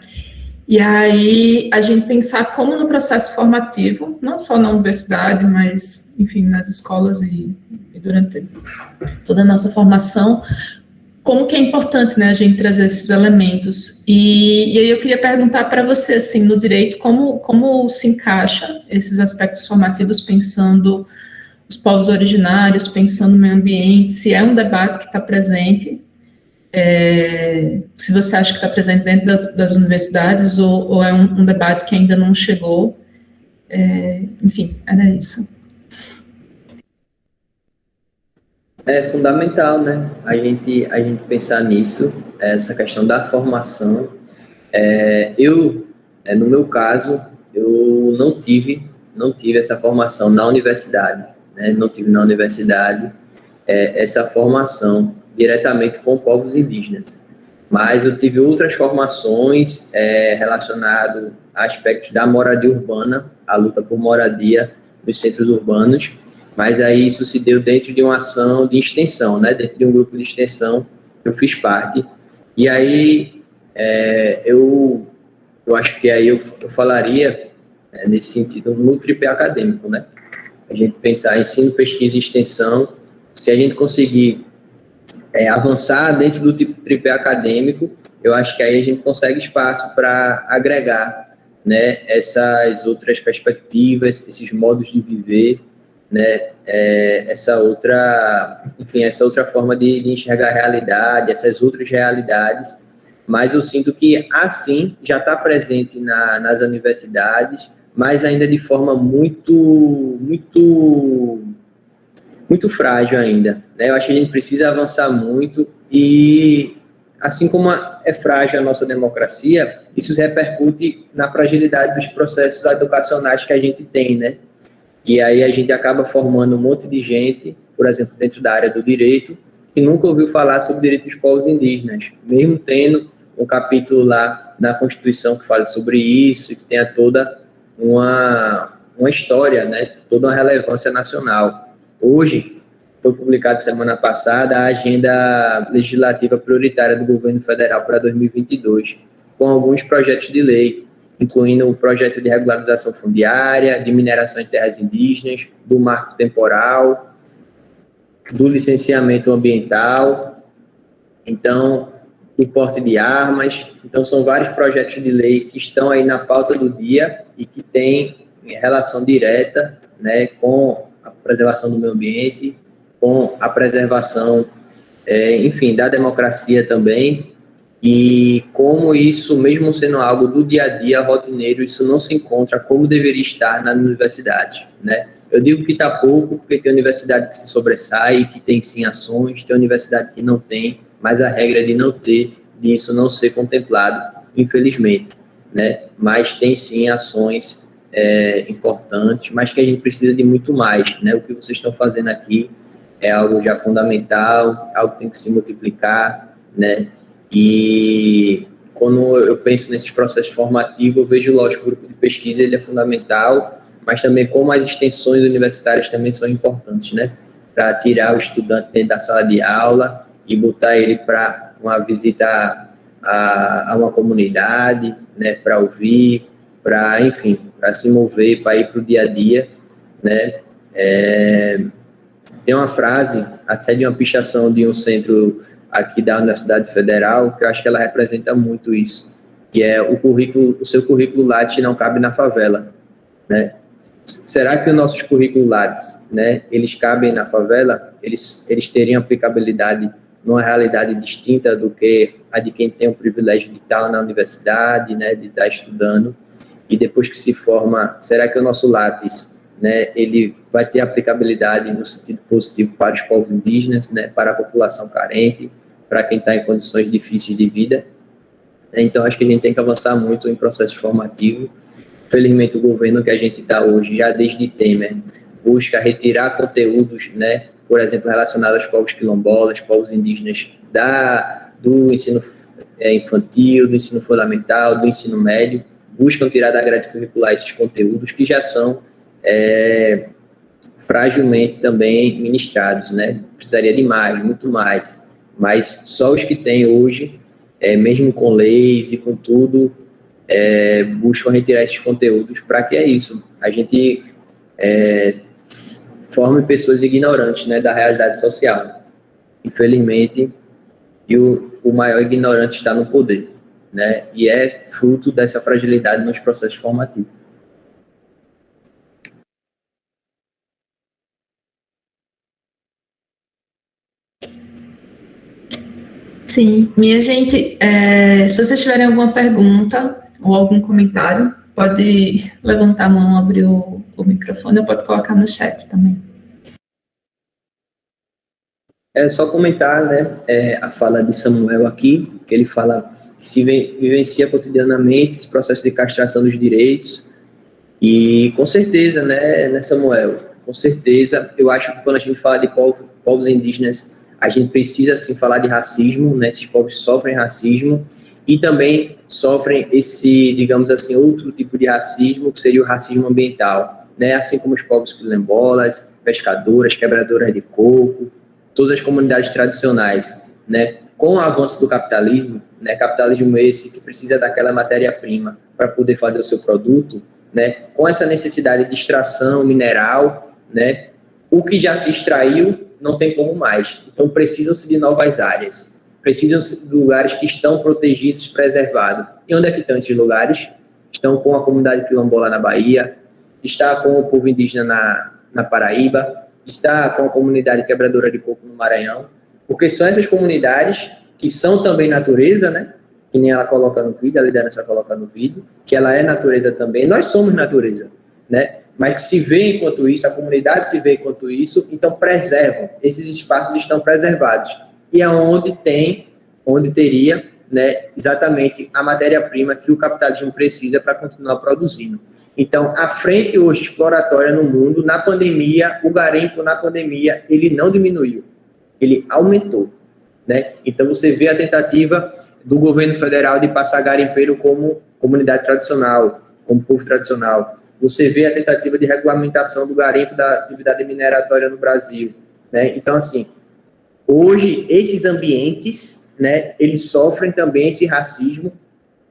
E aí, a gente pensar como no processo formativo, não só na universidade, mas, enfim, nas escolas e durante toda a nossa formação, como que é importante, né, a gente trazer esses elementos. E aí eu queria perguntar para você, assim, no direito, como se encaixa esses aspectos formativos, pensando os povos originários, pensando no meio ambiente, se é um debate que está presente, se você acha que está presente dentro das universidades, ou é um debate que ainda não chegou. Enfim, era isso. É fundamental, né, a gente pensar nisso, essa questão da formação. No meu caso, eu não tive essa formação na universidade, né, não tive na universidade essa formação diretamente com povos indígenas, mas eu tive outras formações relacionadas a aspectos da moradia urbana, a luta por moradia nos centros urbanos, mas aí isso se deu dentro de uma ação de extensão, né, dentro de um grupo de extensão que eu fiz parte, e aí eu acho que aí eu falaria nesse sentido no tripé acadêmico, né, a gente pensar ensino, pesquisa e extensão. Se a gente conseguir avançar dentro do tripé acadêmico, eu acho que aí a gente consegue espaço para agregar, né, essas outras perspectivas, esses modos de viver, né, essa outra forma de enxergar a realidade, essas outras realidades. Mas eu sinto que, assim, já está presente nas universidades, mas ainda de forma muito frágil ainda, né? Eu acho que a gente precisa avançar muito, e assim como é frágil a nossa democracia, isso repercute na fragilidade dos processos educacionais que a gente tem, né? E aí a gente acaba formando um monte de gente, por exemplo, dentro da área do direito, que nunca ouviu falar sobre o direito dos povos indígenas, mesmo tendo um capítulo lá na Constituição que fala sobre isso, e que tenha toda uma história, né? Toda uma relevância nacional. Hoje, foi publicada semana passada a agenda legislativa prioritária do governo federal para 2022, com alguns projetos de lei. incluindo o projeto de regularização fundiária, de mineração em terras indígenas, do marco temporal, do licenciamento ambiental, então, do porte de armas. Então, são vários projetos de lei que estão aí na pauta do dia e que têm relação direta, né, com a preservação do meio ambiente, com a preservação, enfim, da democracia também, e como isso, mesmo sendo algo do dia a dia, rotineiro, isso não se encontra como deveria estar nas universidades, né? Eu digo que está pouco, porque tem universidade que se sobressai, que tem sim ações, tem universidade que não tem, mas a regra é de não ter, de isso não ser contemplado, infelizmente, né? Mas tem sim ações importantes, mas que a gente precisa de muito mais, né? O que vocês estão fazendo aqui é algo já fundamental, algo que tem que se multiplicar, né? E quando eu penso nesses processos formativos, eu vejo, lógico, o grupo de pesquisa ele é fundamental, mas também como as extensões universitárias também são importantes, né? Para tirar o estudante dentro da sala de aula e botar ele para uma visita a uma comunidade, né? Para ouvir, para, enfim, para se mover, para ir para o dia a dia, né? Tem uma frase, até de uma pichação de um centro aqui da Universidade Federal, que eu acho que ela representa muito isso, que é o seu currículo Lattes não cabe na favela, né? Será que os nossos currículos Lattes, né, eles cabem na favela? Eles teriam aplicabilidade numa realidade distinta do que a de quem tem o privilégio de estar na universidade, né, de estar estudando, e depois que se forma, será que o nosso Lattes, né, ele vai ter aplicabilidade no sentido positivo para os povos indígenas, né, para a população carente, para quem está em condições difíceis de vida? Então, acho que a gente tem que avançar muito em processo formativo. Felizmente, o governo que a gente está hoje, já desde Temer, busca retirar conteúdos, né, por exemplo, relacionados aos povos quilombolas, povos indígenas, do ensino infantil, do ensino fundamental, do ensino médio, buscam tirar da grade curricular esses conteúdos que já são fragilmente também ministrados, né? Precisaria de mais, muito mais, mas só os que têm hoje, mesmo com leis e com tudo, buscam retirar esses conteúdos para que a gente forme pessoas ignorantes, né, da realidade social. Infelizmente, e o maior ignorante está no poder, né? E é fruto dessa fragilidade nos processos formativos. Sim, minha gente, se vocês tiverem alguma pergunta ou algum comentário, pode levantar a mão, abrir o microfone, ou pode colocar no chat também. É só comentar, né, a fala de Samuel aqui, que ele fala que se vivencia cotidianamente esse processo de castração dos direitos, e com certeza, né, Samuel, com certeza, eu acho que quando a gente fala de povos indígenas, a gente precisa, sim, falar de racismo, né? Esses povos sofrem racismo e também sofrem esse, digamos assim, outro tipo de racismo, que seria o racismo ambiental, né? Assim como os povos quilombolas, pescadoras, quebradoras de coco, todas as comunidades tradicionais, né? Com o avanço do capitalismo, né? Capitalismo esse que precisa daquela matéria-prima para poder fazer o seu produto, né? Com essa necessidade de extração mineral, né? O que já se extraiu não tem como mais. Então, precisam-se de novas áreas. Precisam-se de lugares que estão protegidos, preservados. E onde é que estão esses lugares? Estão com a comunidade quilombola na Bahia, está com o povo indígena na Paraíba, está com a comunidade quebradora de coco no Maranhão, porque são essas comunidades que são também natureza, né? Que nem ela coloca no vídeo, a liderança coloca no vídeo, que ela é natureza também. Nós somos natureza, né? Mas que se vê enquanto isso, a comunidade se vê enquanto isso, então preservam, esses espaços estão preservados. E é onde teria, né, exatamente a matéria-prima que o capitalismo precisa para continuar produzindo. Então, a frente hoje exploratória no mundo, na pandemia, o garimpo na pandemia, ele não diminuiu, ele aumentou, né? Então, você vê a tentativa do governo federal de passar garimpeiro como comunidade tradicional, como povo tradicional. Você vê a tentativa de regulamentação do garimpo da atividade mineratória no Brasil, né? Então, assim, hoje, esses ambientes, né, eles sofrem também esse racismo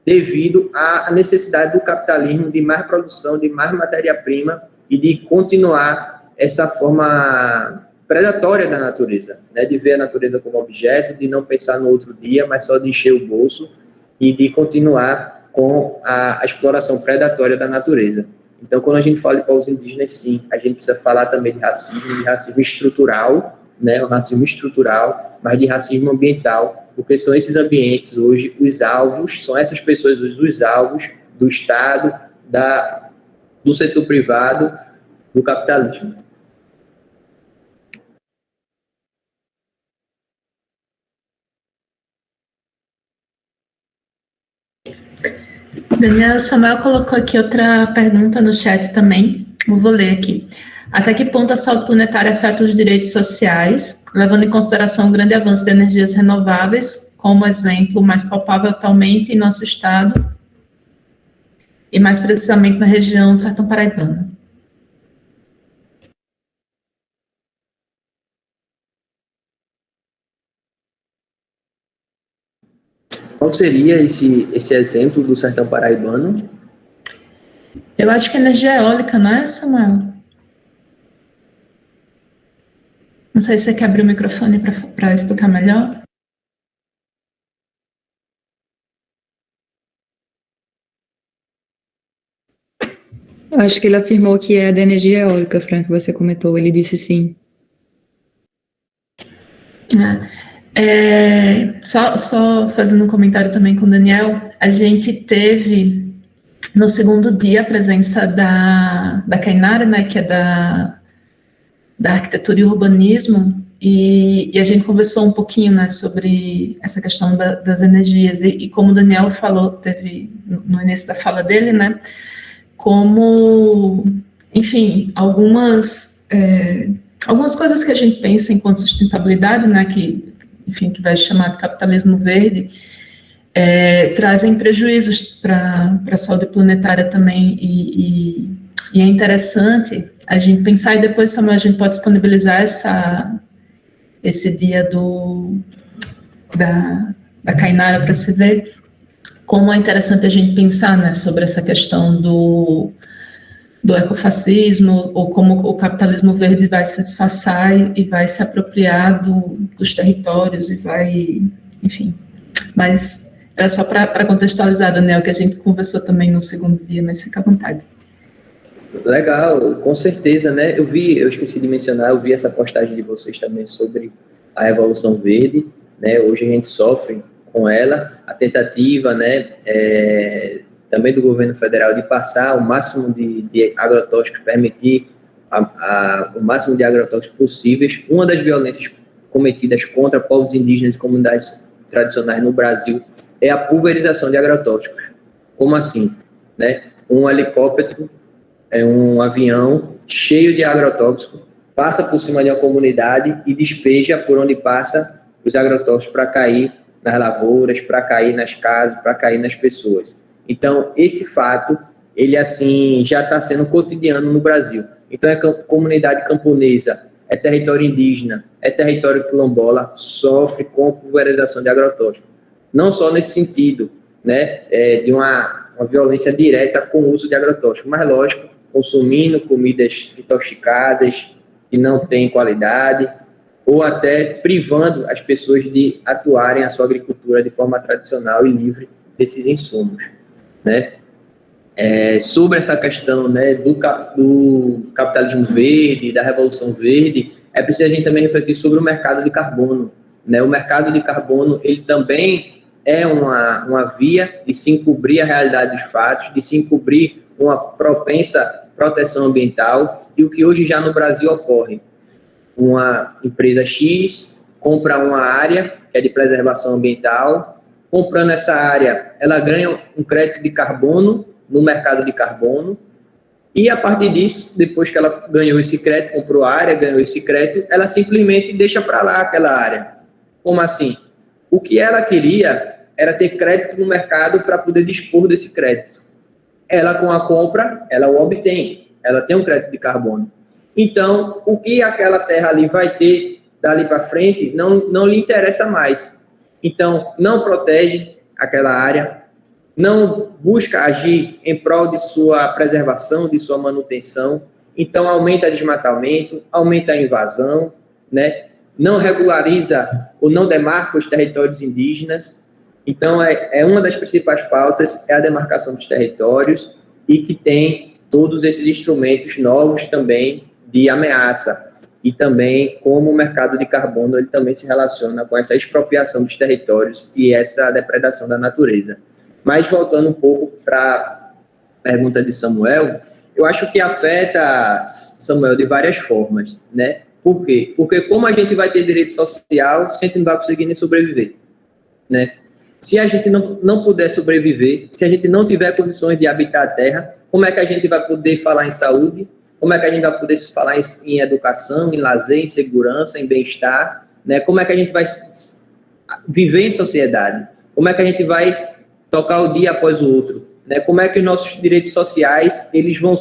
devido à necessidade do capitalismo de mais produção, de mais matéria-prima e de continuar essa forma predatória da natureza, né? De ver a natureza como objeto, de não pensar no outro dia, mas só de encher o bolso e de continuar com a exploração predatória da natureza. Então, quando a gente fala de povos indígenas, sim, a gente precisa falar também de racismo estrutural, né? O racismo estrutural, mas de racismo ambiental, porque são esses ambientes hoje os alvos, são essas pessoas hoje os alvos do Estado, do setor privado, do capitalismo. Daniel Samuel colocou aqui outra pergunta no chat também, eu vou ler aqui. Até que ponto a saúde planetária afeta os direitos sociais, levando em consideração o grande avanço de energias renováveis, como exemplo mais palpável atualmente em nosso estado, e mais precisamente na região do Sertão Paraibano? Qual seria esse exemplo do Sertão Paraibano? Eu acho que energia eólica, não é, Samuel? Não sei se você quer abrir o microfone para explicar melhor. Acho que ele afirmou que é da energia eólica, Fran, que você comentou. Ele disse sim. Só fazendo um comentário também com o Daniel, a gente teve no segundo dia a presença da Kainara, né, que é da arquitetura e urbanismo, e a gente conversou um pouquinho, né, sobre essa questão das energias, e como o Daniel falou, teve no início da fala dele, né, como, enfim, algumas coisas que a gente pensa enquanto sustentabilidade, né, que vai chamar de capitalismo verde, trazem prejuízos para a saúde planetária também, e é interessante a gente pensar, e depois, Samuel, a gente pode disponibilizar esse dia da Kainara para se ver como é interessante a gente pensar, né, sobre essa questão do ecofascismo, ou como o capitalismo verde vai se disfarçar e vai se apropriar dos territórios e vai, enfim. Mas era só para contextualizar, Daniel, que a gente conversou também no segundo dia, mas fica à vontade. Legal, com certeza, né? Eu esqueci de mencionar, eu vi essa postagem de vocês também sobre a Revolução Verde, né? Hoje a gente sofre com ela, a tentativa, né, também do governo federal de passar o máximo de agrotóxicos, permitir o máximo de agrotóxicos possíveis. Uma das violências cometidas contra povos indígenas e comunidades tradicionais no Brasil é a pulverização de agrotóxicos. Como assim? Né? Um helicóptero, um avião cheio de agrotóxico, passa por cima de uma comunidade e despeja por onde passa os agrotóxicos para cair nas lavouras, para cair nas casas, para cair nas pessoas. Então, esse fato, ele assim, já está sendo cotidiano no Brasil. Então, comunidade camponesa, território indígena, território quilombola, sofre com a pulverização de agrotóxico. Não só nesse sentido, né, de uma violência direta com o uso de agrotóxico, mas, lógico, consumindo comidas intoxicadas, que não têm qualidade, ou até privando as pessoas de atuarem a sua agricultura de forma tradicional e livre desses insumos, né? Sobre essa questão, né, do capitalismo verde, da revolução verde, é preciso a gente também refletir sobre o mercado de carbono, né? O mercado de carbono, ele também é uma via de se encobrir a realidade dos fatos, de se encobrir uma propensa proteção ambiental, e o que hoje já no Brasil ocorre. Uma empresa X compra uma área que é de preservação ambiental, comprando essa área, ela ganha um crédito de carbono no mercado de carbono, e a partir disso, depois que ela ganhou esse crédito, comprou a área, ganhou esse crédito, ela simplesmente deixa para lá aquela área. Como assim? O que ela queria era ter crédito no mercado para poder dispor desse crédito. Ela, com a compra, ela o obtém, ela tem um crédito de carbono. Então, o que aquela terra ali vai ter dali para frente não lhe interessa mais. Então, não protege aquela área, não busca agir em prol de sua preservação, de sua manutenção, então aumenta desmatamento, aumenta a invasão, né? Não regulariza ou não demarca os territórios indígenas. Então, é uma das principais pautas, é a demarcação dos territórios, e que tem todos esses instrumentos novos também de ameaça, e também como o mercado de carbono ele também se relaciona com essa expropriação dos territórios e essa depredação da natureza. Mas voltando um pouco para a pergunta de Samuel, eu acho que afeta, Samuel, de várias formas, né? Por quê? Porque como a gente vai ter direito social se a gente não vai conseguir nem sobreviver, né? Se a gente não puder sobreviver, se a gente não tiver condições de habitar a terra, como é que a gente vai poder falar em saúde? Como é que a gente vai poder falar em educação, em lazer, em segurança, em bem-estar, né? Como é que a gente vai viver em sociedade? Como é que a gente vai tocar o dia após o outro, né? Como é que os nossos direitos sociais, eles vão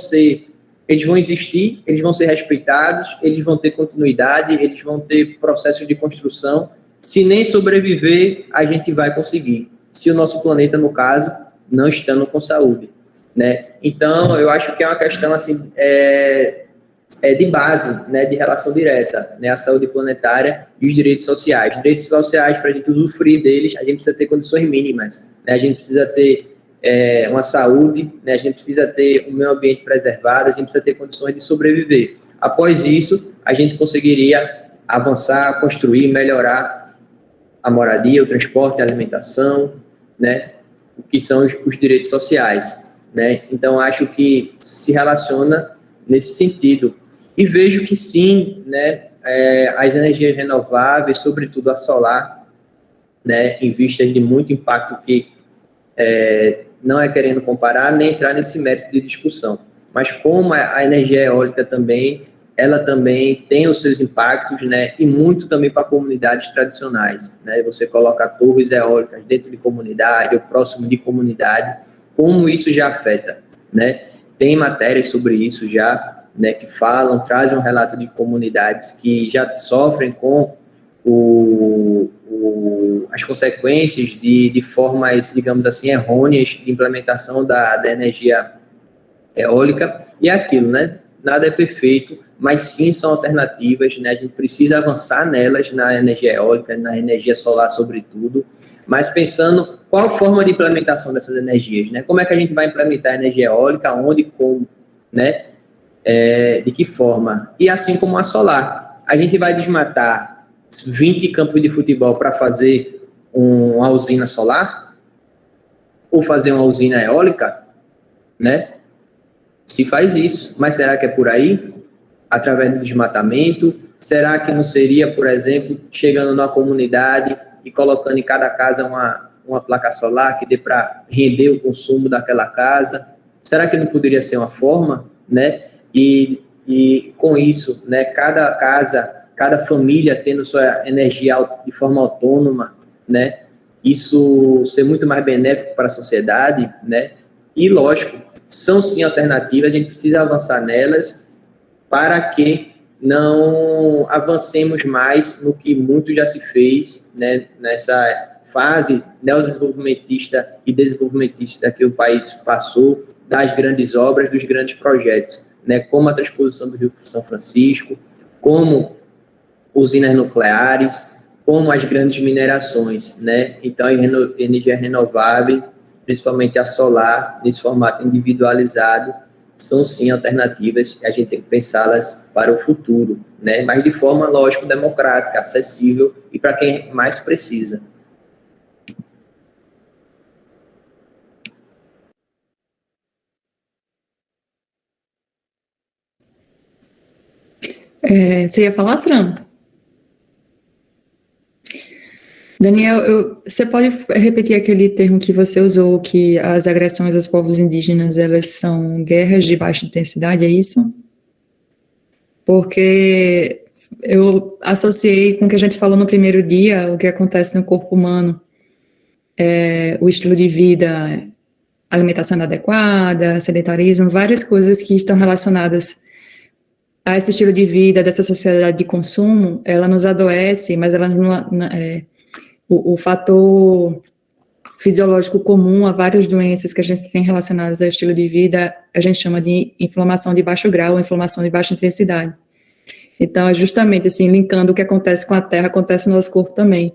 existir, eles vão ser respeitados, eles vão ter continuidade, eles vão ter processos de construção. Se nem sobreviver, a gente vai conseguir. Se o nosso planeta, no caso, não estando com saúde, né? Então, eu acho que é uma questão, assim, de base, né, de relação direta, né, a saúde planetária e os direitos sociais. Os direitos sociais, para a gente usufruir deles, a gente precisa ter condições mínimas, né? A gente precisa ter uma saúde, né? A gente precisa ter um meio ambiente preservado, a gente precisa ter condições de sobreviver. Após isso, a gente conseguiria avançar, construir, melhorar a moradia, o transporte, a alimentação, né? O que são os direitos sociais, né? Então, acho que se relaciona nesse sentido. E vejo que sim, né, as energias renováveis, sobretudo a solar, né, em vistas de muito impacto que não é querendo comparar, nem entrar nesse mérito de discussão. Mas como a energia eólica também, ela também tem os seus impactos, né, e muito também para comunidades tradicionais, né? Você coloca torres eólicas dentro de comunidade ou próximo de comunidade, como isso já afeta, né? Tem matérias sobre isso já, né, que falam, trazem um relato de comunidades que já sofrem com as consequências de formas, digamos assim, errôneas de implementação da energia eólica, e é aquilo, né? Nada é perfeito, mas sim são alternativas, né? A gente precisa avançar nelas, na energia eólica, na energia solar, sobretudo, mas pensando qual a forma de implementação dessas energias, né? Como é que a gente vai implementar a energia eólica, onde, como, né? De que forma? E assim como a solar, a gente vai desmatar 20 campos de futebol para fazer uma usina solar? Ou fazer uma usina eólica? Né? Se faz isso, mas será que é por aí? Através do desmatamento? Será que não seria, por exemplo, chegando numa comunidade e colocando em cada casa uma placa solar que dê para render o consumo daquela casa? Será que não poderia ser uma forma, né? E com isso, né, cada casa, cada família tendo sua energia de forma autônoma, né? Isso ser muito mais benéfico para a sociedade, né? E, lógico, são sim alternativas, a gente precisa avançar nelas para que não avancemos mais no que muito já se fez, né, nessa fase neodesenvolvimentista e desenvolvimentista que o país passou, das grandes obras, dos grandes projetos, né, como a transposição do Rio São Francisco, como usinas nucleares, como as grandes minerações, né? Então, a energia renovável, principalmente a solar, nesse formato individualizado, são sim alternativas, a gente tem que pensá-las para o futuro, né? Mas de forma, lógico, democrática, acessível e para quem mais precisa. Você ia falar, Fran? Daniel, você pode repetir aquele termo que você usou, que as agressões aos povos indígenas, elas são guerras de baixa intensidade, é isso? Porque eu associei com o que a gente falou no primeiro dia, o que acontece no corpo humano, o estilo de vida, alimentação inadequada, sedentarismo, várias coisas que estão relacionadas a esse estilo de vida, dessa sociedade de consumo, ela nos adoece, mas ela não... o fator fisiológico comum a várias doenças que a gente tem relacionadas ao estilo de vida, a gente chama de inflamação de baixo grau ou inflamação de baixa intensidade. Então, é justamente assim, linkando o que acontece com a Terra, acontece no nosso corpo também.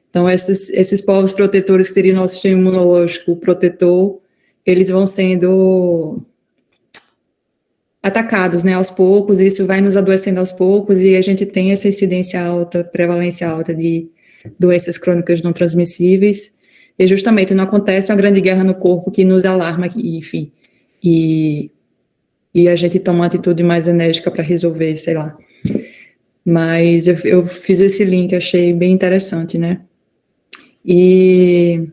Então, esses povos protetores que seriam nosso sistema imunológico protetor, eles vão sendo atacados, né, aos poucos, e isso vai nos adoecendo aos poucos, e a gente tem essa incidência alta, prevalência alta de doenças crônicas não transmissíveis, e justamente não acontece uma grande guerra no corpo que nos alarma, enfim, e a gente toma uma atitude mais enérgica para resolver, sei lá. Mas eu fiz esse link, achei bem interessante, né? E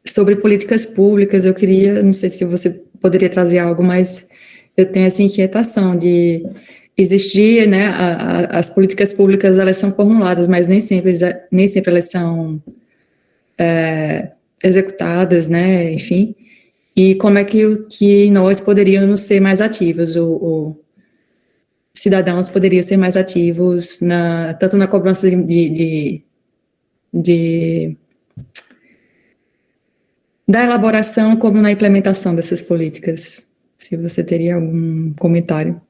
sobre políticas públicas, eu queria, não sei se você poderia trazer algo, mas eu tenho essa inquietação de existir, né, as políticas públicas, elas são formuladas, mas nem sempre elas são executadas, né, enfim, e como é que nós poderíamos ser mais ativos, cidadãos poderiam ser mais ativos, tanto na cobrança da elaboração como na implementação dessas políticas. Se você teria algum comentário.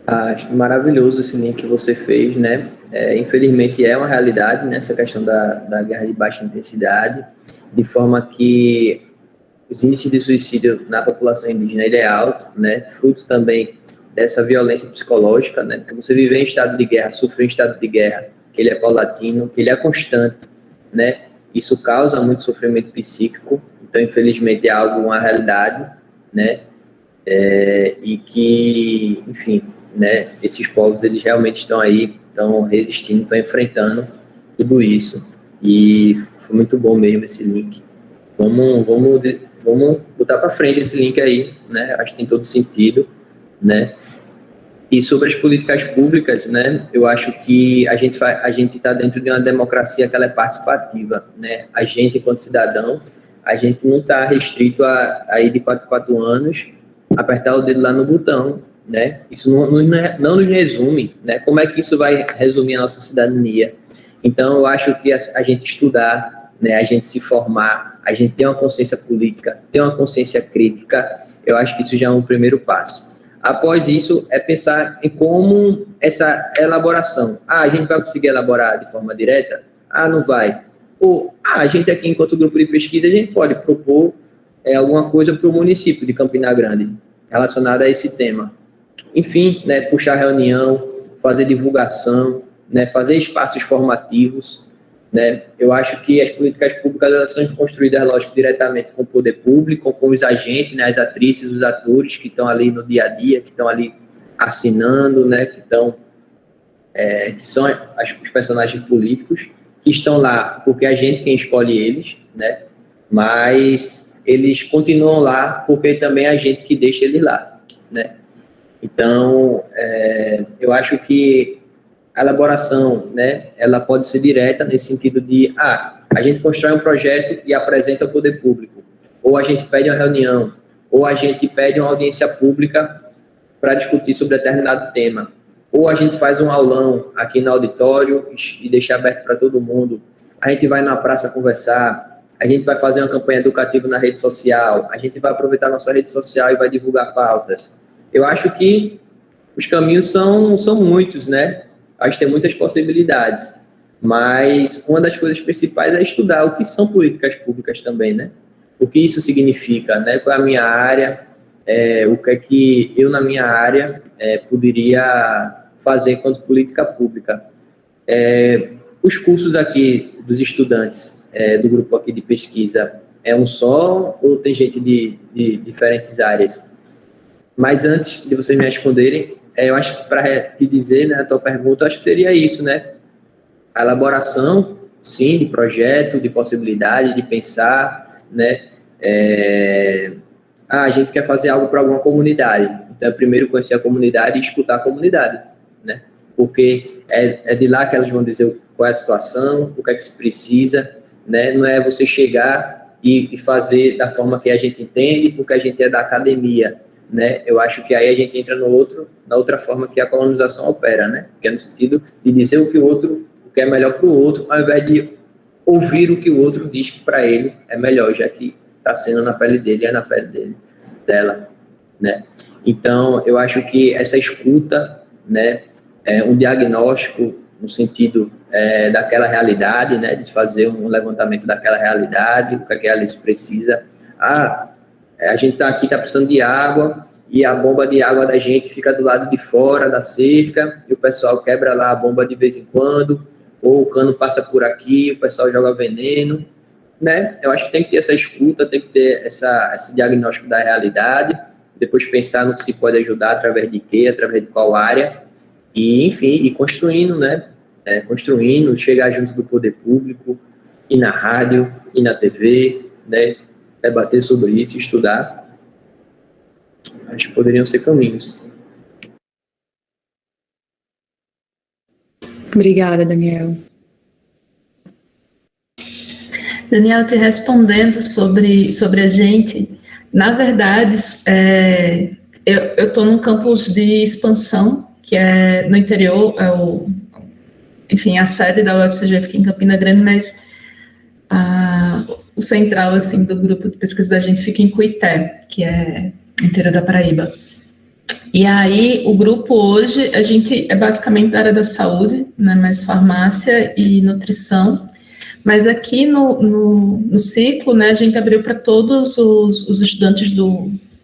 Acho maravilhoso esse link que você fez, né? Infelizmente é uma realidade, né, essa questão da guerra de baixa intensidade, de forma que os índices de suicídio na população indígena ele é alto, né? Fruto também dessa violência psicológica, né? Porque você viver em estado de guerra, sofrer em estado de guerra, que ele é paulatino, que ele é constante, né? Isso causa muito sofrimento psíquico. Então, infelizmente, é uma realidade, né? E que, enfim, né? Esses povos eles realmente estão aí, estão resistindo, estão enfrentando tudo isso. E foi muito bom mesmo esse link. Vamos botar para frente esse link aí, né? Acho que tem todo sentido, né? E sobre as políticas públicas, né? Eu acho que a gente está dentro de uma democracia que ela é participativa, né? A gente, enquanto cidadão, a gente não está restrito a ir de 4 em 4 anos, apertar o dedo lá no botão, né? Isso não nos resume, né? Como é que isso vai resumir a nossa cidadania? Então, eu acho que a gente estudar, né? A gente se formar, a gente ter uma consciência política, ter uma consciência crítica, eu acho que isso já é um primeiro passo. Após isso, é pensar em como essa elaboração. A gente vai conseguir elaborar de forma direta? Não vai. Ou, a gente aqui, enquanto grupo de pesquisa, a gente pode propor alguma coisa para o município de Campina Grande, relacionada a esse tema. Enfim, né, puxar reunião, fazer divulgação, né, fazer espaços formativos, né? Eu acho que as políticas públicas elas são construídas, lógico, diretamente com o poder público, com os agentes, né, as atrizes, os atores que estão ali no dia a dia, que estão ali assinando, né, que são os personagens políticos, que estão lá porque a gente quem escolhe eles, né, mas eles continuam lá porque também é a gente que deixa eles lá, né. Então, eu acho que a elaboração, né, ela pode ser direta nesse sentido de, a gente constrói um projeto e apresenta ao poder público, ou a gente pede uma reunião, ou a gente pede uma audiência pública para discutir sobre determinado tema, ou a gente faz um aulão aqui no auditório e deixa aberto para todo mundo, a gente vai na praça conversar, a gente vai fazer uma campanha educativa na rede social, a gente vai aproveitar nossa rede social e vai divulgar pautas. Eu acho que os caminhos são muitos, né? Acho que tem muitas possibilidades, mas uma das coisas principais é estudar o que são políticas públicas também, né? O que isso significa, né? Qual é a minha área, o que é que eu, na minha área, poderia fazer enquanto política pública. Os cursos aqui dos estudantes do grupo aqui de pesquisa é um só ou tem gente de diferentes áreas? Mas antes de vocês me responderem, eu acho que para te dizer, né, a tua pergunta, eu acho que seria isso, né? A elaboração, sim, de projeto, de possibilidade, de pensar, né? A gente quer fazer algo para alguma comunidade. Então, é primeiro conhecer a comunidade e escutar a comunidade, né? Porque é de lá que elas vão dizer qual é a situação, o que é que se precisa, né? Não é você chegar e fazer da forma que a gente entende, porque a gente é da academia, né? Eu acho que aí a gente entra na outra forma que a colonização opera, né? Que é no sentido de dizer o que o outro o que é melhor para o outro, ao invés de ouvir o que o outro diz que para ele é melhor, já que está sendo na pele dele, é na pele dele, dela, né? Então, eu acho que essa escuta, né, é um diagnóstico no sentido daquela realidade, né, de fazer um levantamento daquela realidade, o que é que a Alice precisa. A gente está aqui, está precisando de água, e a bomba de água da gente fica do lado de fora da cerca, e o pessoal quebra lá a bomba de vez em quando, ou o cano passa por aqui, o pessoal joga veneno, né? Eu acho que tem que ter essa escuta, tem que ter esse diagnóstico da realidade, depois pensar no que se pode ajudar, através de quê, através de qual área, e, enfim, ir construindo, né? Construindo, chegar junto do poder público, ir na rádio, ir na TV, né? Debater sobre isso, estudar. Acho que poderiam ser caminhos. Obrigada, Daniel. Daniel, te respondendo sobre a gente, na verdade, eu estou num campus de expansão, que é no interior, enfim, a sede da UFCG fica em Campina Grande, mas o central, assim, do grupo de pesquisa da gente fica em Cuité, que é no interior da Paraíba. E aí, o grupo hoje, a gente é basicamente da área da saúde, né, mais farmácia e nutrição, mas aqui no ciclo, né, a gente abriu para todos os estudantes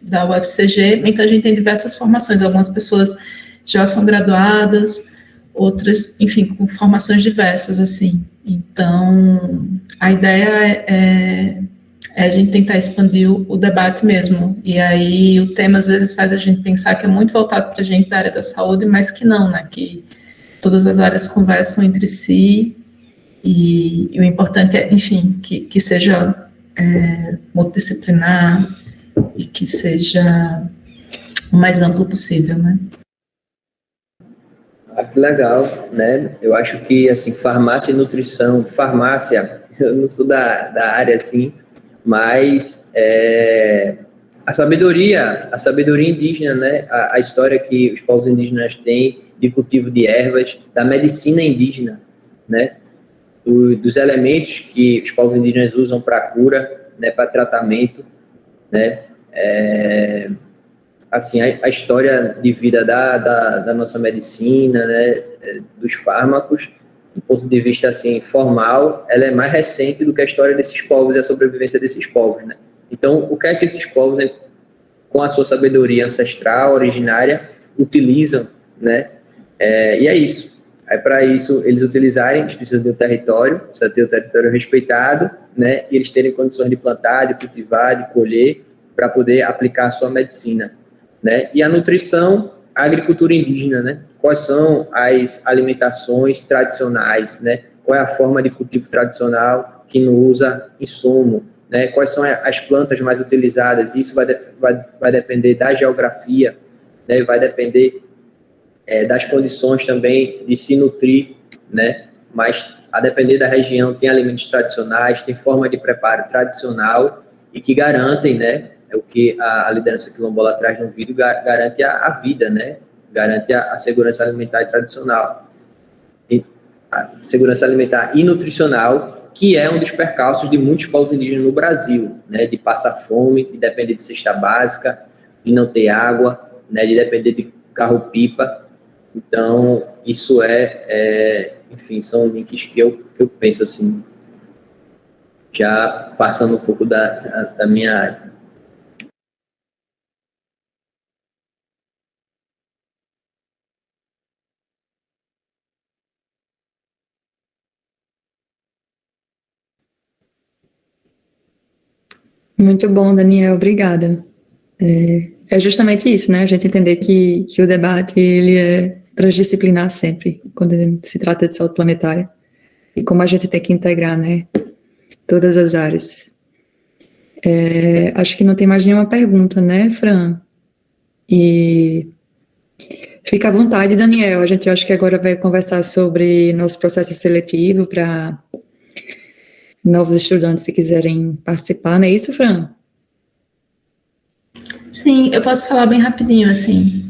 da UFCG, então a gente tem diversas formações, algumas pessoas já são graduadas, outras, enfim, com formações diversas, assim. Então, a ideia é a gente tentar expandir o debate mesmo, e aí o tema às vezes faz a gente pensar que é muito voltado para a gente da área da saúde, mas que não, né, que todas as áreas conversam entre si, e o importante é, enfim, que seja multidisciplinar e que seja o mais amplo possível, né. Que legal, né? Eu acho que, assim, farmácia e nutrição, eu não sou da área, assim, mas a sabedoria indígena, né? A história que os povos indígenas têm de cultivo de ervas, da medicina indígena, né? Dos elementos que os povos indígenas usam para cura, né? Para tratamento, né? Assim, a história de vida da nossa medicina, né, dos fármacos, do ponto de vista, assim, formal, ela é mais recente do que a história desses povos e a sobrevivência desses povos, né? Então, o que é que esses povos, né, com a sua sabedoria ancestral, originária, utilizam, né? E é isso. Aí, para isso, eles utilizarem, eles precisam de um território, precisa ter o território respeitado, né, e eles terem condições de plantar, de cultivar, de colher, para poder aplicar a sua medicina, né? E a nutrição, a agricultura indígena, né? Quais são as alimentações tradicionais, né? Qual é a forma de cultivo tradicional que não usa insumo, né? Quais são as plantas mais utilizadas? Isso vai depender da geografia, né? Vai depender das condições também de se nutrir, né? Mas, a depender da região, tem alimentos tradicionais, tem forma de preparo tradicional e que garantem, né? É o que a liderança quilombola traz no vídeo, garante a vida, né? Garante a segurança alimentar e tradicional. E a segurança alimentar e nutricional, que é um dos percalços de muitos povos indígenas no Brasil, né? De passar fome, de depender de cesta básica, de não ter água, né? De depender de carro-pipa. Então, isso enfim, são links que eu penso, assim, já passando um pouco da minha área. Muito bom, Daniel, obrigada. É justamente isso, né? A gente entender que o debate ele é transdisciplinar sempre, quando se trata de saúde planetária, e como a gente tem que integrar, né, todas as áreas. Acho que não tem mais nenhuma pergunta, né, Fran? E fica à vontade, Daniel. A gente acho que agora vai conversar sobre nosso processo seletivo para novos estudantes, se quiserem participar, não é isso, Fran? Sim, eu posso falar bem rapidinho, assim.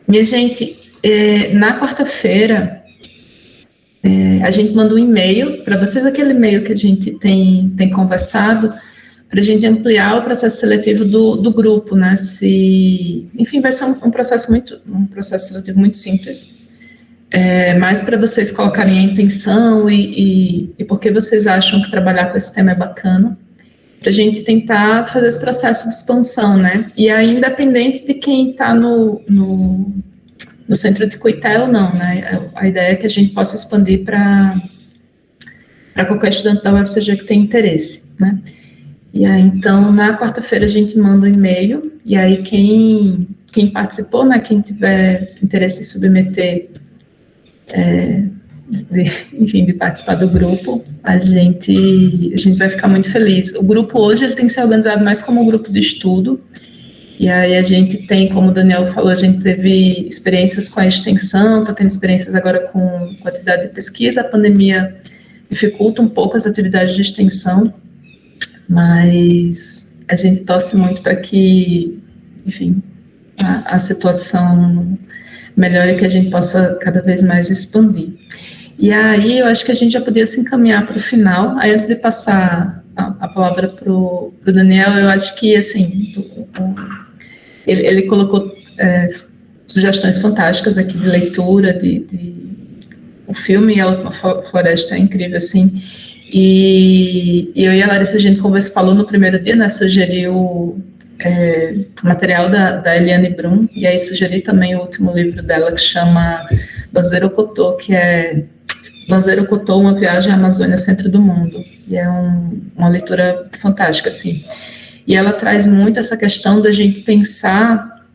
Minha gente, na quarta-feira, A gente manda um e-mail para vocês, aquele e-mail que a gente tem conversado, para a gente ampliar o processo seletivo do grupo, né? Enfim, vai ser um processo seletivo muito simples, mas para vocês colocarem a intenção e por que vocês acham que trabalhar com esse tema é bacana, para a gente tentar fazer esse processo de expansão, né? E aí, independente de quem está no centro de Cuité ou não, né? A ideia é que a gente possa expandir para qualquer estudante da UFCG que tenha interesse, né? E aí, então, na quarta-feira a gente manda um e-mail, e aí quem participou, né, quem tiver interesse em submeter, de participar do grupo, a gente vai ficar muito feliz. O grupo hoje ele tem que ser organizado mais como um grupo de estudo, e aí a gente tem, como o Daniel falou, a gente teve experiências com a extensão, está tendo experiências agora com atividade de pesquisa. A pandemia dificulta um pouco as atividades de extensão, mas a gente torce muito para que, enfim, a situação melhore e que a gente possa cada vez mais expandir. E aí eu acho que a gente já podia se encaminhar para o final. Aí, antes de passar a palavra para o Daniel, eu acho que, assim, ele colocou sugestões fantásticas aqui de leitura, o filme A Última Floresta é incrível, assim. E eu e a Larissa, a gente falou no primeiro dia, né, sugeriu material da Eliane Brum, e aí sugeri também o último livro dela, que chama Banzeiro Cotô, que é Banzeiro Cotô, uma viagem à Amazônia, centro do mundo, e é uma leitura fantástica, assim. E ela traz muito essa questão da gente pensar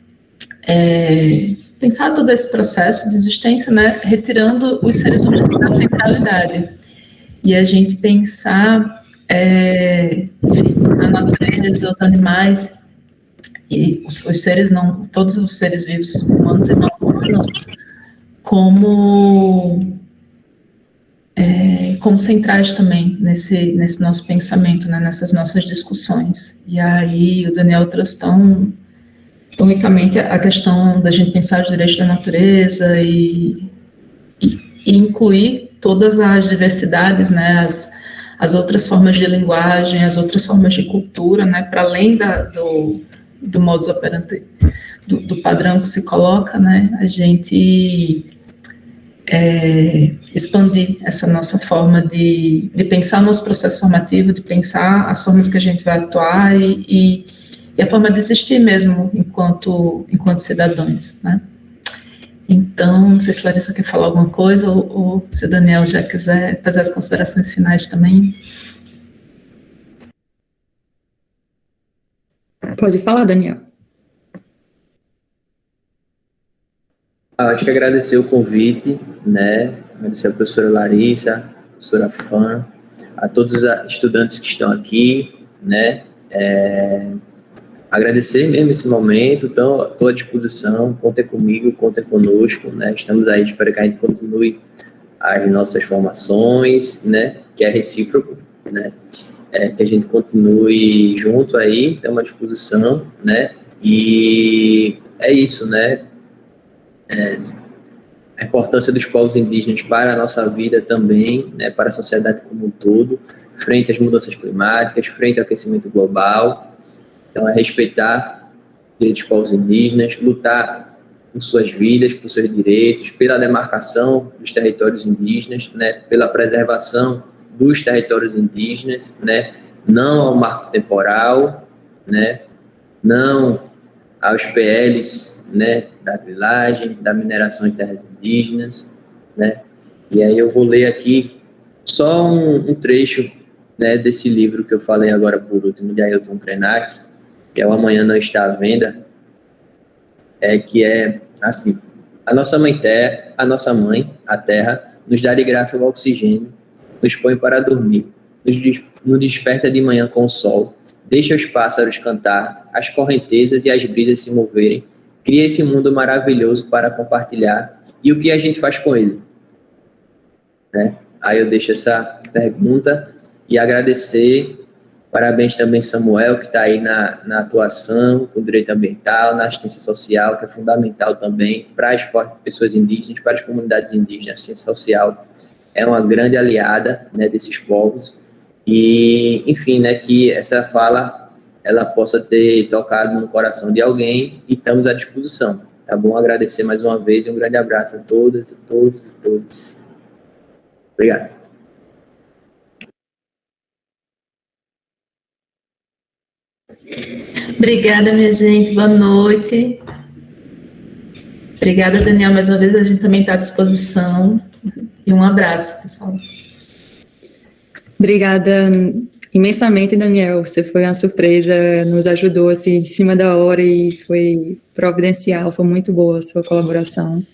todo esse processo de existência, né, retirando os seres humanos da centralidade. E a gente pensar, enfim, a natureza, os animais, e os seres não, todos os seres vivos, humanos e não humanos, como centrais também nesse nosso pensamento, né, nessas nossas discussões. E aí o Daniel trouxe tão ricamente a questão da gente pensar os direitos da natureza e incluir todas as diversidades, né, as outras formas de linguagem, as outras formas de cultura, né, para além do modus operandi, do padrão que se coloca, né, a gente expandir essa nossa forma de pensar o nosso processo formativo, de pensar as formas que a gente vai atuar e a forma de existir mesmo enquanto cidadãos, né. Então, não sei se a Larissa quer falar alguma coisa ou se o Daniel já quiser fazer as considerações finais também. Pode falar, Daniel. Acho que agradecer o convite, né? Agradecer a professora Larissa, a professora Fã, a todos os estudantes que estão aqui, né? Agradecer mesmo esse momento, estou à disposição, contem comigo, contem conosco, né? Estamos aí, espero que a gente continue as nossas formações, né? Que é recíproco, né? Que a gente continue junto aí, estamos à disposição, né? E é isso, né? A importância dos povos indígenas para a nossa vida também, né? Para a sociedade como um todo, frente às mudanças climáticas, frente ao aquecimento global. Então, é respeitar os direitos dos povos indígenas, lutar por suas vidas, por seus direitos, pela demarcação dos territórios indígenas, né, pela preservação dos territórios indígenas, né, não ao marco temporal, né, não aos PLs, né, da grilagem, da mineração em terras indígenas, né. E aí eu vou ler aqui só um trecho, né, desse livro que eu falei agora por último, de Ailton Krenak, que é o Amanhã Não Está à Venda, que é assim: a nossa mãe, a terra, nos dá de graça o oxigênio, nos põe para dormir, nos desperta de manhã com o sol, deixa os pássaros cantar, as correntezas e as brisas se moverem, cria esse mundo maravilhoso para compartilhar, e o que a gente faz com ele? Né? Aí eu deixo essa pergunta e agradecer. Parabéns também, Samuel, que está aí na atuação com o direito ambiental, na assistência social, que é fundamental também para as pessoas indígenas, para as comunidades indígenas, assistência social é uma grande aliada, né, desses povos. E, enfim, né, que essa fala ela possa ter tocado no coração de alguém e estamos à disposição. Tá bom? Agradecer mais uma vez e um grande abraço a todas, a todos e todas. Obrigado. Obrigada, minha gente. Boa noite. Obrigada, Daniel. Mais uma vez, a gente também está à disposição. E um abraço, pessoal. Obrigada imensamente, Daniel. Você foi uma surpresa, nos ajudou assim, em cima da hora e foi providencial. Foi muito boa a sua colaboração.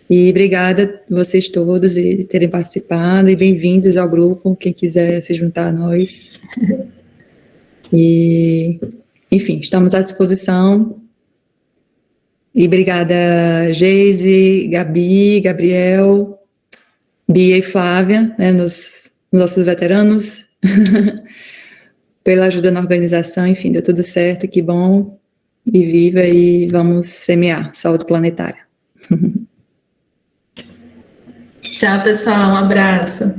E obrigada a vocês todos de terem participado e bem-vindos ao grupo, quem quiser se juntar a nós. E, enfim, estamos à disposição. E obrigada, Geise, Gabi, Gabriel, Bia e Flávia, né, nos nossos veteranos, pela ajuda na organização. Enfim, deu tudo certo, que bom. E viva, e vamos semear saúde planetária. Tchau, pessoal. Um abraço.